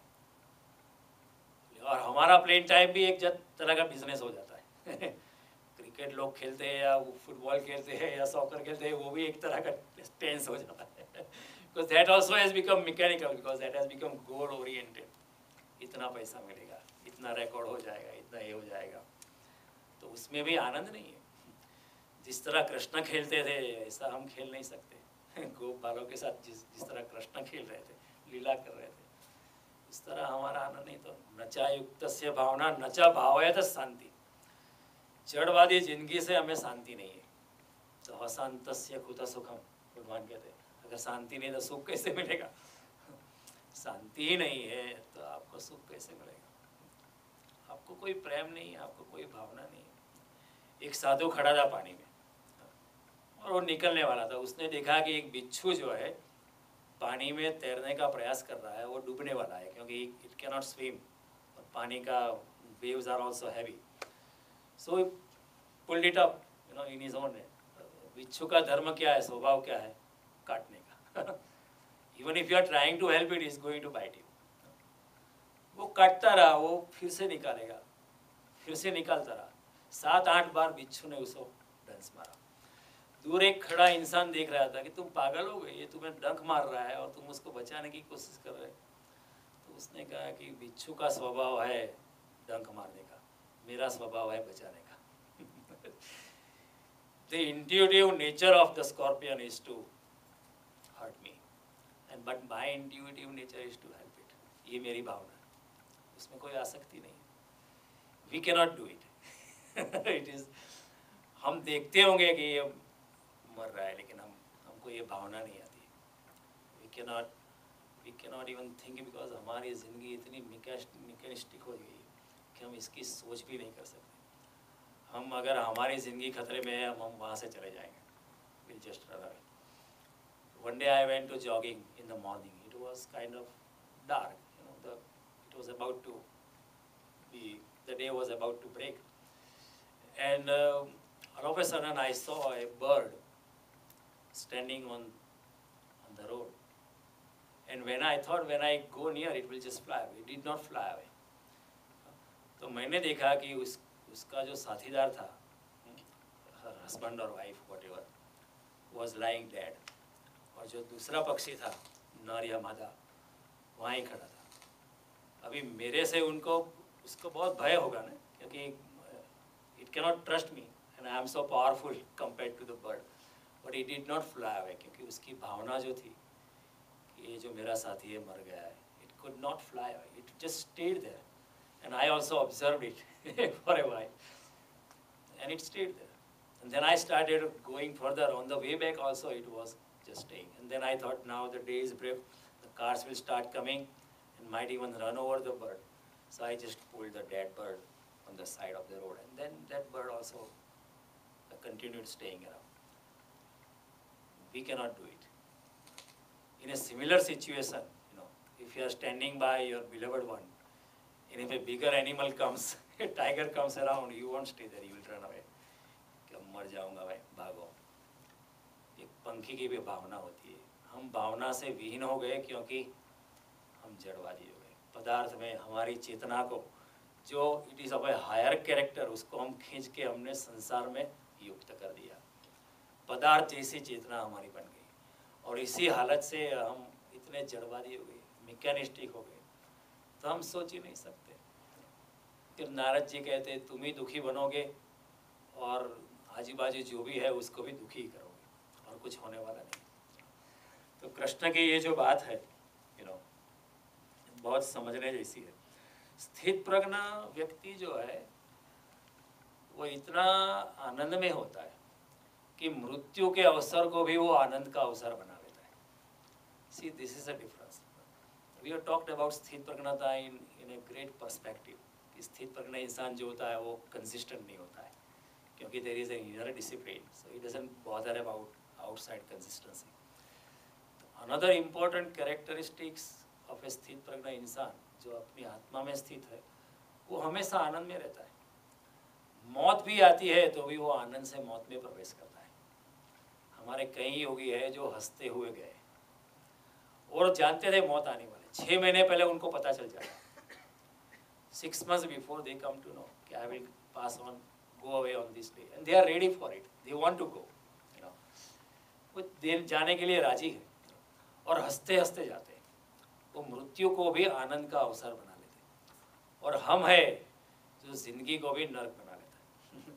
Speaker 1: और हमारा प्ले टाइम भी एक तरह का बिजनेस हो जाता है क्रिकेट लोग खेलते हैं या फुटबॉल खेलते हैं या सॉकर खेलते हैं, वो भी एक तरह का टेंस हो जाता है because that also has become mechanical, because that has become goal oriented। इतना पैसा मिलेगा, इतना रिकॉर्ड हो जाएगा, इतना ये हो जाएगा, तो उसमें भी आनंद नहीं है। जिस तरह कृष्ण खेलते थे ऐसा हम खेल नहीं सकते गोप बालों के साथ जिस तरह कृष्ण खेल रहे थे, लीला कर रहे थे, इस तरह हमारा आनंद नहीं। तो नचा युक्तस्य भावना नचा भावयत शांति। जड़वादी जिंदगी से हमें शांति नहीं है। तो अशांतस्य कुत सुखम, भगवान कहते हैं, अगर शांति नहीं तो सुख कैसे मिलेगा? शांति ही नहीं है तो आपको सुख कैसे मिलेगा? आपको कोई प्रेम नहीं है, आपको कोई भावना नहीं है। एक साधु खड़ा था पानी में और वो निकलने वाला था। उसने देखा कि एक बिच्छू जो है पानी में तैरने का प्रयास कर रहा है, वो डूबने वाला है क्योंकि इट कैन नॉट स्विम और पानी का waves are also heavy. So he pulled it up in his own. बिच्छू का धर्म क्या है, स्वभाव क्या है? काटने का even if you are trying to help it is going to bite you. वो काटता रहा, वो फिर से निकालेगा, फिर से निकालता रहा। 7-8 बार बिच्छू ने उसको डंस मारा। दूर एक खड़ा इंसान देख रहा था कि तुम पागल हो गए, ये तुम्हें डंक मार रहा है और तुम उसको बचाने की कोशिश कर रहे। तो उसने कहा कि बिच्छू का स्वभाव है डंक मारने का, मेरा स्वभाव है बचाने का। The intuitive nature of the scorpion is to hurt me, and but my intuitive nature is to help it. ये मेरी भावना है, उसमें कोई आसक्ति नहीं। We cannot do it. It is, हम देखते होंगे कि ये मर रहा है, लेकिन हमको ये भावना नहीं आती। We cannot even think, because हमारी ज़िंदगी इतनी मैकेनिस्टिक हो गई कि हम इसकी सोच भी नहीं कर सकते। हम अगर हमारी ज़िंदगी खतरे में है, हम वहाँ से चले जाएंगे। We'll just run away. One day I went to jogging in the morning. It was kind of dark, it was about to be, the day was about to break. And all of a sudden I saw a bird standing on the road. And when I thought, when I go near, it will just fly away. It did not fly away. तो मैंने देखा कि उसका जो साथीदार था, husband और wife whatever, was lying dead. और जो दूसरा पक्षी था, नर या मादा, वहाँ ही खड़ा था। अभी मेरे से उसको बहुत भय होगा ना, क्योंकि it cannot trust me and I am so powerful compared to the bird. But it did not fly away, क्योंकि उसकी भावना जो थी कि ये जो मेरा साथी है मर गया है, it could not fly away. It just stayed there, and I also observed it for a while, and it stayed there. And then I started going further. On the way back also it was just staying. And then I thought, now the day is brave, the cars will start coming and might even run over the bird. So I just pulled the dead bird on the side of the road, and then that bird also continued staying around. We cannot do it. In a similar situation, if you are standing by your beloved one, and if a bigger animal comes, a tiger comes around, you won't stay there, you will run away. कि मर जाऊंगा भाई, भागो। एक पंखी की भी भावना होती है। हम भावना से विहीन हो गए क्योंकि हम जड़वादी हो गए। पदार्थ में हमारी चेतना को, जो it is of a higher character, उसको हम खींच के हमने संसार में युक्त कर दिया। पदार्थ जैसी चेतना हमारी बन गई, और इसी हालत से हम इतने जड़वादी हो गए, मैकेनिस्टिक हो गए, तो हम सोच ही नहीं सकते। फिर नारद जी कहते, तुम ही दुखी बनोगे और आजू बाजू जो भी है उसको भी दुखी ही करोगे, और कुछ होने वाला नहीं। तो कृष्ण की ये जो बात है, बहुत समझने जैसी है। स्थित प्रज्ञ व्यक्ति जो है वो इतना आनंद में होता है कि मृत्यु के अवसर को भी वो आनंद का अवसर बना लेता है। See, this is a difference. We have talked about स्थित प्रज्ञता इन ए ग्रेट पर्सपेक्टिव। स्थित प्रज्ञ इंसान जो होता है वो कंसिस्टेंट नहीं होता है, क्योंकि there is an inner discipline, so he doesn't bother about outside consistency. Another important characteristics of a स्थित प्रज्ञ इंसान, जो अपनी आत्मा में स्थित है, वो हमेशा आनंद में रहता है। मौत भी आती है तो भी वो आनंद से मौत में प्रवेश करता है। हमारे कई योगी है जो हंसते हुए गए और जानते थे मौत आने वाले, 6 महीने पहले उनको पता चल जाता, 6 months before they come to know कि I will pass on, go away on this day, and they are ready for it, they want to go, वो देर जाने के लिए राजी है और हंसते हंसते जाते हैं। वो मृत्यु को भी आनंद का अवसर बना लेते हैं, और हम है जो जिंदगी को भी नर्क बना लेता है।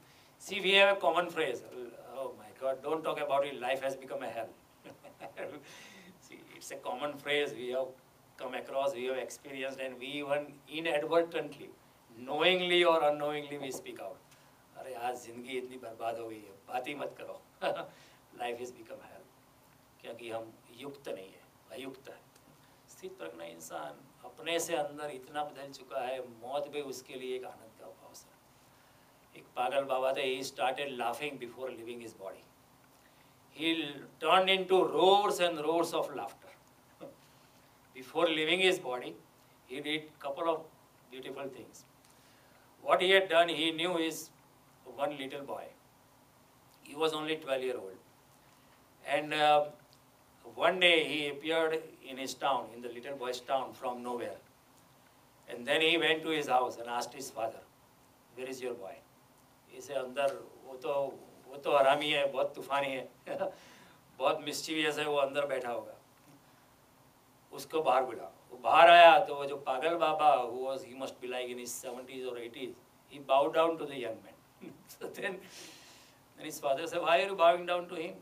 Speaker 1: See, we have a common phrase, oh my God, don't talk about it, life has become a hell. See, it's a common phrase we have come across, we have experienced, and we even inadvertently, knowingly or unknowingly, we speak out. अरे आज जिंदगी इतनी बर्बाद हो गई है, बात ही मत करो। Life has become hell, क्योंकि हम युक्त नहीं है, अयुक्त है। स्थित प्रज्ञ इंसान अपने से अंदर इतना बदल चुका है, मौत भी उसके लिए एक आनंद का अवसर। एक पागल बाबा थे, he started laughing before leaving his body. He turned into roars and roars of laughter. Before leaving his body, he did couple of beautiful things. What he had done, he knew his one little boy. He was only 12-year-old, and one day he appeared in his town, in the little boy's town, from nowhere. And then he went to his house and asked his father, "Where is your boy?" He said, "अंदर वो तो हरामी है, बहुत तूफानी है, बहुत mischievous है, वो अंदर बैठा होगा, उसको बाहर बुलाओ." वो बाहर आया तो वो जो पागल बाबा, he must be like in his 70s or 80s, He bowed down to the young man. So then his father said, why are you bowing down to him?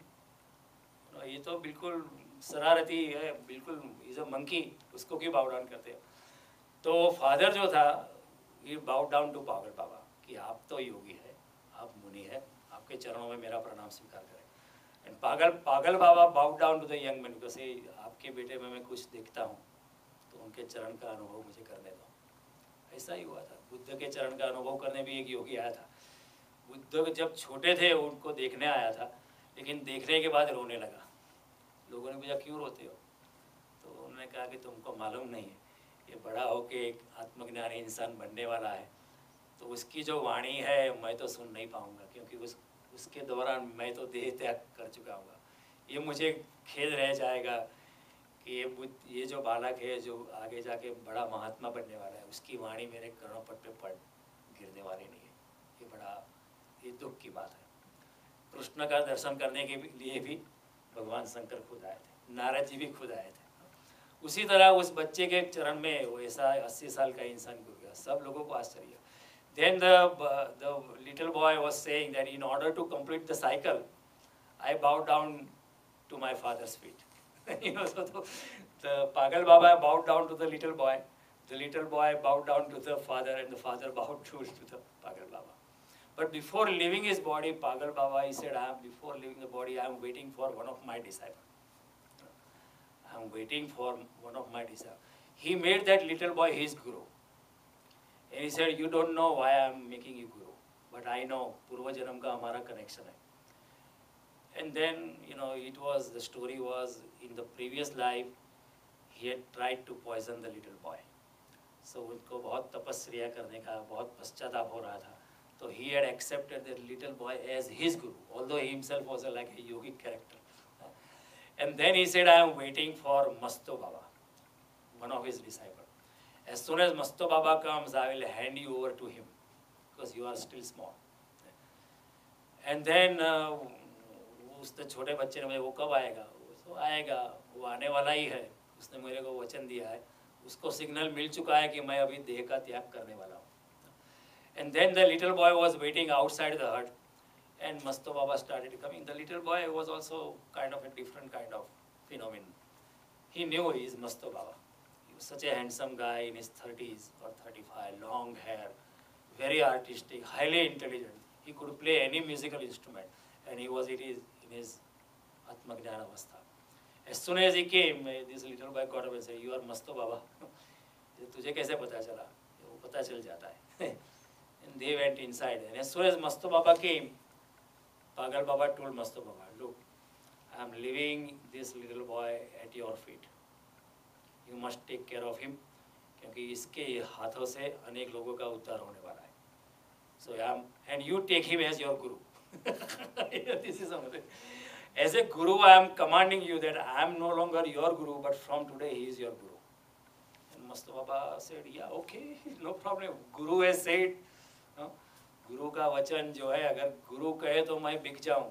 Speaker 1: ये तो बिल्कुल शरारती है, बिल्कुल इज अ मंकी, उसको क्यों बाउ down करते हो? तो फादर जो था, ही बाउ डाउन टू पागल बाबा कि आप तो योगी है, आप मुनि है, आपके चरणों में मेरा प्रणाम स्वीकार करें। And Pagal Baba bow down to the young man, because आपके बेटे में मैं कुछ देखता हूँ, तो उनके चरण का अनुभव मुझे करने दो। ऐसा ही हुआ था, बुद्ध के चरण का अनुभव करने भी एक योगी आया था। बुद्ध जब छोटे थे उनको देखने आया था, लेकिन देखने के बाद रोने लगा। लोगों ने पूछा क्यों रोते हो? तो उन्होंने कहा कि तुमको मालूम नहीं है, ये बड़ा होके एक आत्मज्ञानी इंसान बनने वाला है, तो उसकी जो वाणी है मैं तो सुन नहीं पाऊँगा, क्योंकि उसके दौरान मैं तो देह त्याग कर चुका हूँ। ये मुझे खेद रह जाएगा कि ये जो बालक है जो आगे जाके बड़ा महात्मा बनने वाला है, उसकी वाणी मेरे कर्णपट पे पड़ गिरने वाली नहीं है। ये दुख की बात है। कृष्ण का दर्शन करने के लिए भी भगवान शंकर खुद आए थे, नारद जी भी खुद आए थे। उसी तरह उस बच्चे के चरण में वो ऐसा 80 साल का इंसान गिर गया, सब लोगों को आश्चर्य। Then the little boy was saying that in order to complete the cycle, I bowed down to my father's feet. So the Pagal Baba bowed down to the little boy bowed down to the father, and the father bowed to the Pagal Baba. But before leaving his body, Pagal Baba, he said, before leaving the body, I am waiting for one of my disciples. I am waiting for one of my disciples. He made that little boy his guru. And he said, you don't know why I am making you guru, but I know, Purva Janam ka hamara connection hai. And then, the story was, in the previous life, he had tried to poison the little boy. So उनको बहुत तपस्या करने का बहुत पश्चाताप हो रहा था. So he had accepted that little boy as his guru, although he himself was like a yogic character. And then he said, I am waiting for Masto Baba, one of his disciples. As soon as Masto Baba comes, I will hand you over to him, because you are still small. And then उस छोटे बच्चे ने मुझे, वो कब आएगा? वो आएगा, वो आने वाला ही है, उसने मेरे को वचन दिया है, उसको सिग्नल मिल चुका है कि मैं अभी देह का त्याग करने वाला हूँ. And then the little boy was waiting outside the hut, and Masto Baba started coming. The little boy was also kind of a different kind of phenomenon. He knew he is Masto Baba. He was such a handsome guy in his 30s or 35, long hair, very artistic, highly intelligent. He could play any musical instrument, and he was in his Atmajnana Avastha. As soon as he came, this little boy got up and said, you are Masto Baba. तुझे कैसे पता चला? वो पता चल जाता है. And they went inside. And as soon as Masto Baba came, Pagal Baba told Masto Baba, look, I am leaving this little boy at your feet. You must take care of him, क्योंकि इसके हाथों से अनेक लोगों का उद्धार होने वाला है. So and you take him as your guru. This is something. As a guru, I am commanding you that I am no longer your guru, but from today he is your guru. And Masto Baba said, yeah, okay, no problem. Guru has said, गुरु का वचन जो है, अगर गुरु कहे तो मैं बिक जाऊं,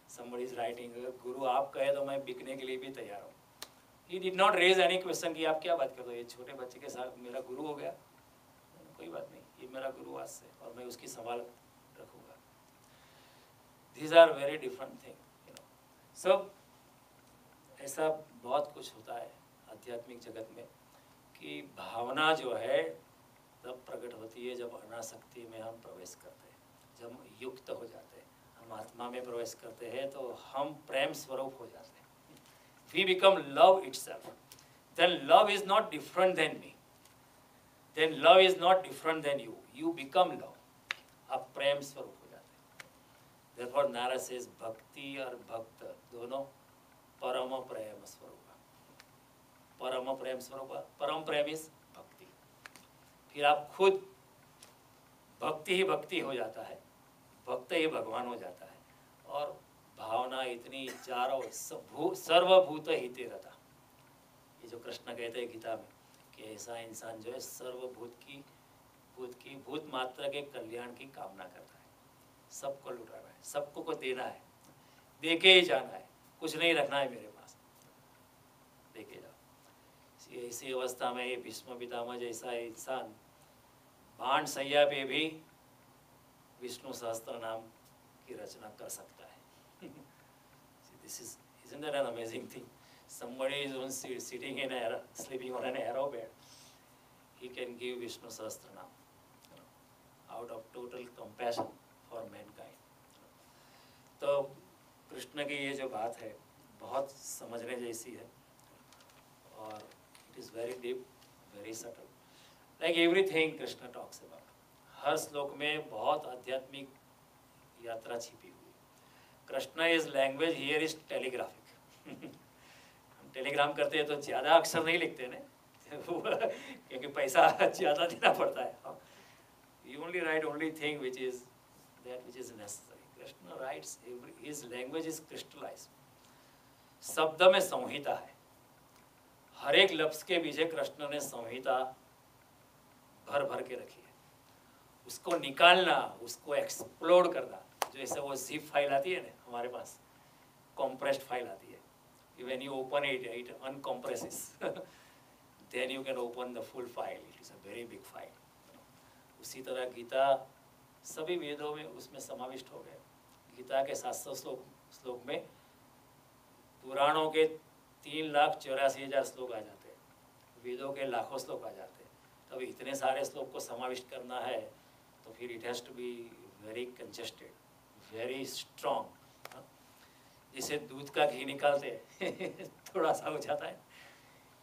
Speaker 1: somebody is writing, अगर गुरु आप कहे तो मैं बिकने के लिए भी तैयार हूँ. He did not raise any question कि आप क्या बात कर रहे हो, ये छोटे बच्चे के साथ मेरा गुरु हो गया, कोई बात नहीं, ये मेरा गुरु आज से, और मैं उसकी संभाल रखूँगा. These are very different things, So ऐसा बहुत कुछ होता है आध्यात्मिक जगत में कि भावना जो है तब प्रकट होती है जब अनासक्ति में हम प्रवेश करते हैं, जब हम युक्त हो जाते हैं, हम आत्मा में प्रवेश करते हैं, तो हम प्रेम स्वरूप हो जाते हैं. We become love itself. Then love is not different than me. Then love is not different than you. You become love. आप प्रेम स्वरूप हो जाते हैं. Therefore Narad says भक्ति और भक्त दोनों परम प्रेम स्वरूप. परम प्रेम स्वरूप, परम प्रेम is भक्ति. फिर आप खुद भक्ति ही भक्ति हो जाता है, भक्त ही भगवान हो जाता है, और भावना इतनी चारों सर्वभूत हिते रहता. ये जो कृष्ण कहते हैं गीता में कि ऐसा इंसान जो है सर्वभूत की भूत मात्र के कल्याण की कामना करता है, सबको लुटाना है, सबको को देना है, देके ही जाना है, कुछ नहीं रखना है मेरे पास, देके जाओ. ऐसी अवस्था में ये भीष्म पितामह जैसा इंसान भांड सैया पे भी विष्णु सहस्त्र नाम की रचना कर सकता है। This is isn't that an amazing thing? Somebody is on sitting in a sleeping on an arrow bed. He can give Vishnu Sahasranam, out of total compassion for mankind. तो कृष्ण की ये जो बात है बहुत समझने जैसी है और it is very deep, very subtle. Like everything Krishna talks about. हर श्लोक में बहुत आध्यात्मिक यात्रा छिपी हुई। Krishna is language here is telegraphic. हम टेलीग्राम करते हैं तो ज़्यादा अक्षर नहीं लिखते ना क्योंकि पैसा ज़्यादा देना पड़ता है। You only write only thing which is that which is necessary. Krishna writes his language is crystallize. शब्द में संहिता है, हर एक लफ्ज़ के पीछे कृष्ण ने संहिता भर भर के रखी है। उसको निकालना, उसको एक्सप्लोड करना, जैसे वो जिप फाइल आती है ना हमारे पास, कॉम्प्रेस्ड फाइल आती है, when you open it it uncompresses then you can open the full file, it is a very big file. उसी तरह गीता सभी वेदों में उसमें समाविष्ट हो गए। गीता के 700 श्लोक में पुराणों के 3,84,000 श्लोक आ जाते हैं, वेदों के लाखों श्लोक आ जाते हैं। तब इतने सारे श्लोक को समाविष्ट करना है तो फिर it has to be very congested, very strong. जिसे दूध का घी निकालते हैं थोड़ा सा हो जाता है,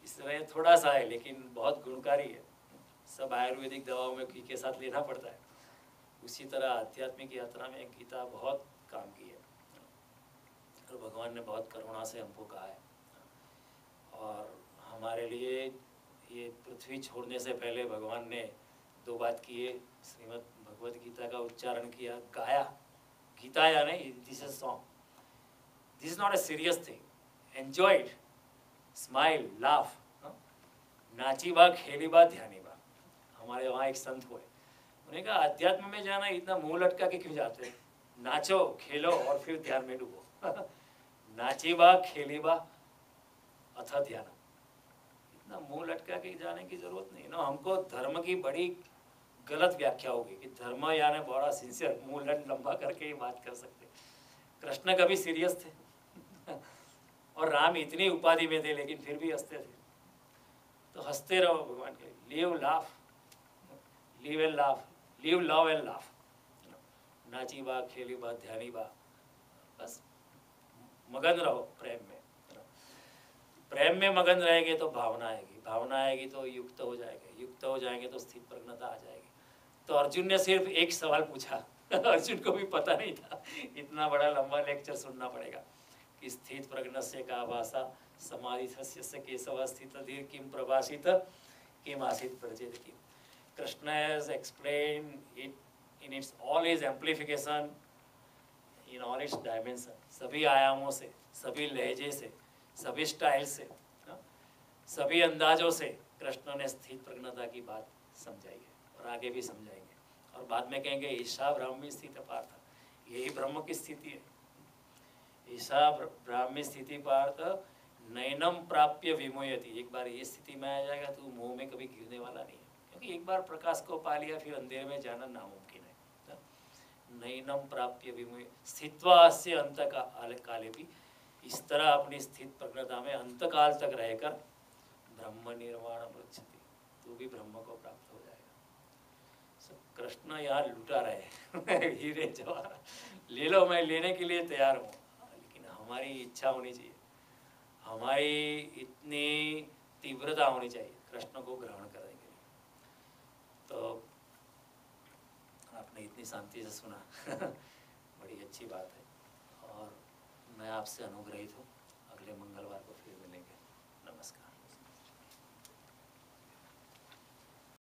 Speaker 1: इस तरह थोड़ा सा है लेकिन बहुत गुणकारी है। सब आयुर्वेदिक दवाओं में घी के साथ लेना पड़ता है। उसी तरह आध्यात्मिक यात्रा में गीता बहुत काम की है और भगवान ने बहुत करुणा से हमको कहा है। और हमारे लिए ये पृथ्वी छोड़ने से पहले भगवान ने 2 बात किए। श्रीमद् भगवद गीता का उच्चारण किया, गाया। गीता या नहीं, this is song, this is not a serious thing, enjoy it, smile, laugh, नाची बा, खेली बा, ध्यानी बा। हमारे वहाँ एक संत हुए, उन्होंने कहा अध्यात्म में जाना इतना मुंह लटका के क्यों जाते हैं, नाचो खेलो और फिर ध्यान में डूबो। नाची बा, खेली बा, अथा ध्यान। इतना मुंह लटका के जाने की जरूरत नहीं ना। हमको धर्म की बड़ी गलत व्याख्या होगी कि धर्म यानी बड़ा सिंसियर, मुंह लंबा करके ही बात कर सकते। कृष्ण कभी सीरियस थे और राम इतनी उपाधि में थे लेकिन फिर भी हंसते थे। तो हंसते रहो भगवान के, live laugh, live and laugh, live love and laugh. नाची बा, खेली बा, ध्यानी बा, बस मगन रहो प्रेम में। प्रेम में मगन रहेंगे तो भावना आएगी, भावना आएगी तो युक्त हो जाएंगे, युक्त हो जाएंगे तो स्थित प्रज्ञता आ जाएगी। तो अर्जुन ने सिर्फ एक सवाल पूछा अर्जुन को भी पता नहीं था, इतना बड़ा लंबा लेक्चर सुनना पड़ेगा कि स्थित प्रज्ञस्य का भाषा समाधितस्य केशव स्थित धीर किम प्रभाषित किम आसित प्रचेत किम। Krishna has explained it in its all is amplification, in all its dimension. सभी आयामों से, सभी लहजे से, सभी स्टाइल से, सभी अंदाजों से कृष्ण ने स्थित प्रज्ञता की बात समझाई है और आगे भी समझाएंगे। और बाद में कहेंगे ईशा ब्राह्मी स्थित पार्थ, यही ब्रह्म की स्थिति है। ईशा ब्राह्मी स्थिति पार्थ नैनम प्राप्य विमोयति। एक बार ये स्थिति में आ जाएगा तो मुंह में कभी गिरने वाला नहीं है, क्योंकि एक बार प्रकाश को पा लिया फिर अंधेरे में जाना नामुमकिन है। नैनम प्राप्य विमोय स्थित्वा से अंत काले भी, इस तरह अपनी स्थित प्रज्ञता में अंतकाल तक रहकर ब्रह्म निर्वाण मृच्छति, तो भी ब्रह्म को प्राप्त हो जाएगा। कृष्ण यहाँ लुटा रहे हीरे जवाहर ले लो, मैं लेने के लिए तैयार हूँ, लेकिन हमारी इच्छा होनी चाहिए, हमारी इतनी तीव्रता होनी चाहिए कृष्ण को ग्रहण करने के लिए। तो आपने इतनी शांति से सुना बड़ी अच्छी बात है और मैं आपसे अनुग्रहित हूँ। अगले मंगलवार को फिर मिलेंगे। नमस्कार।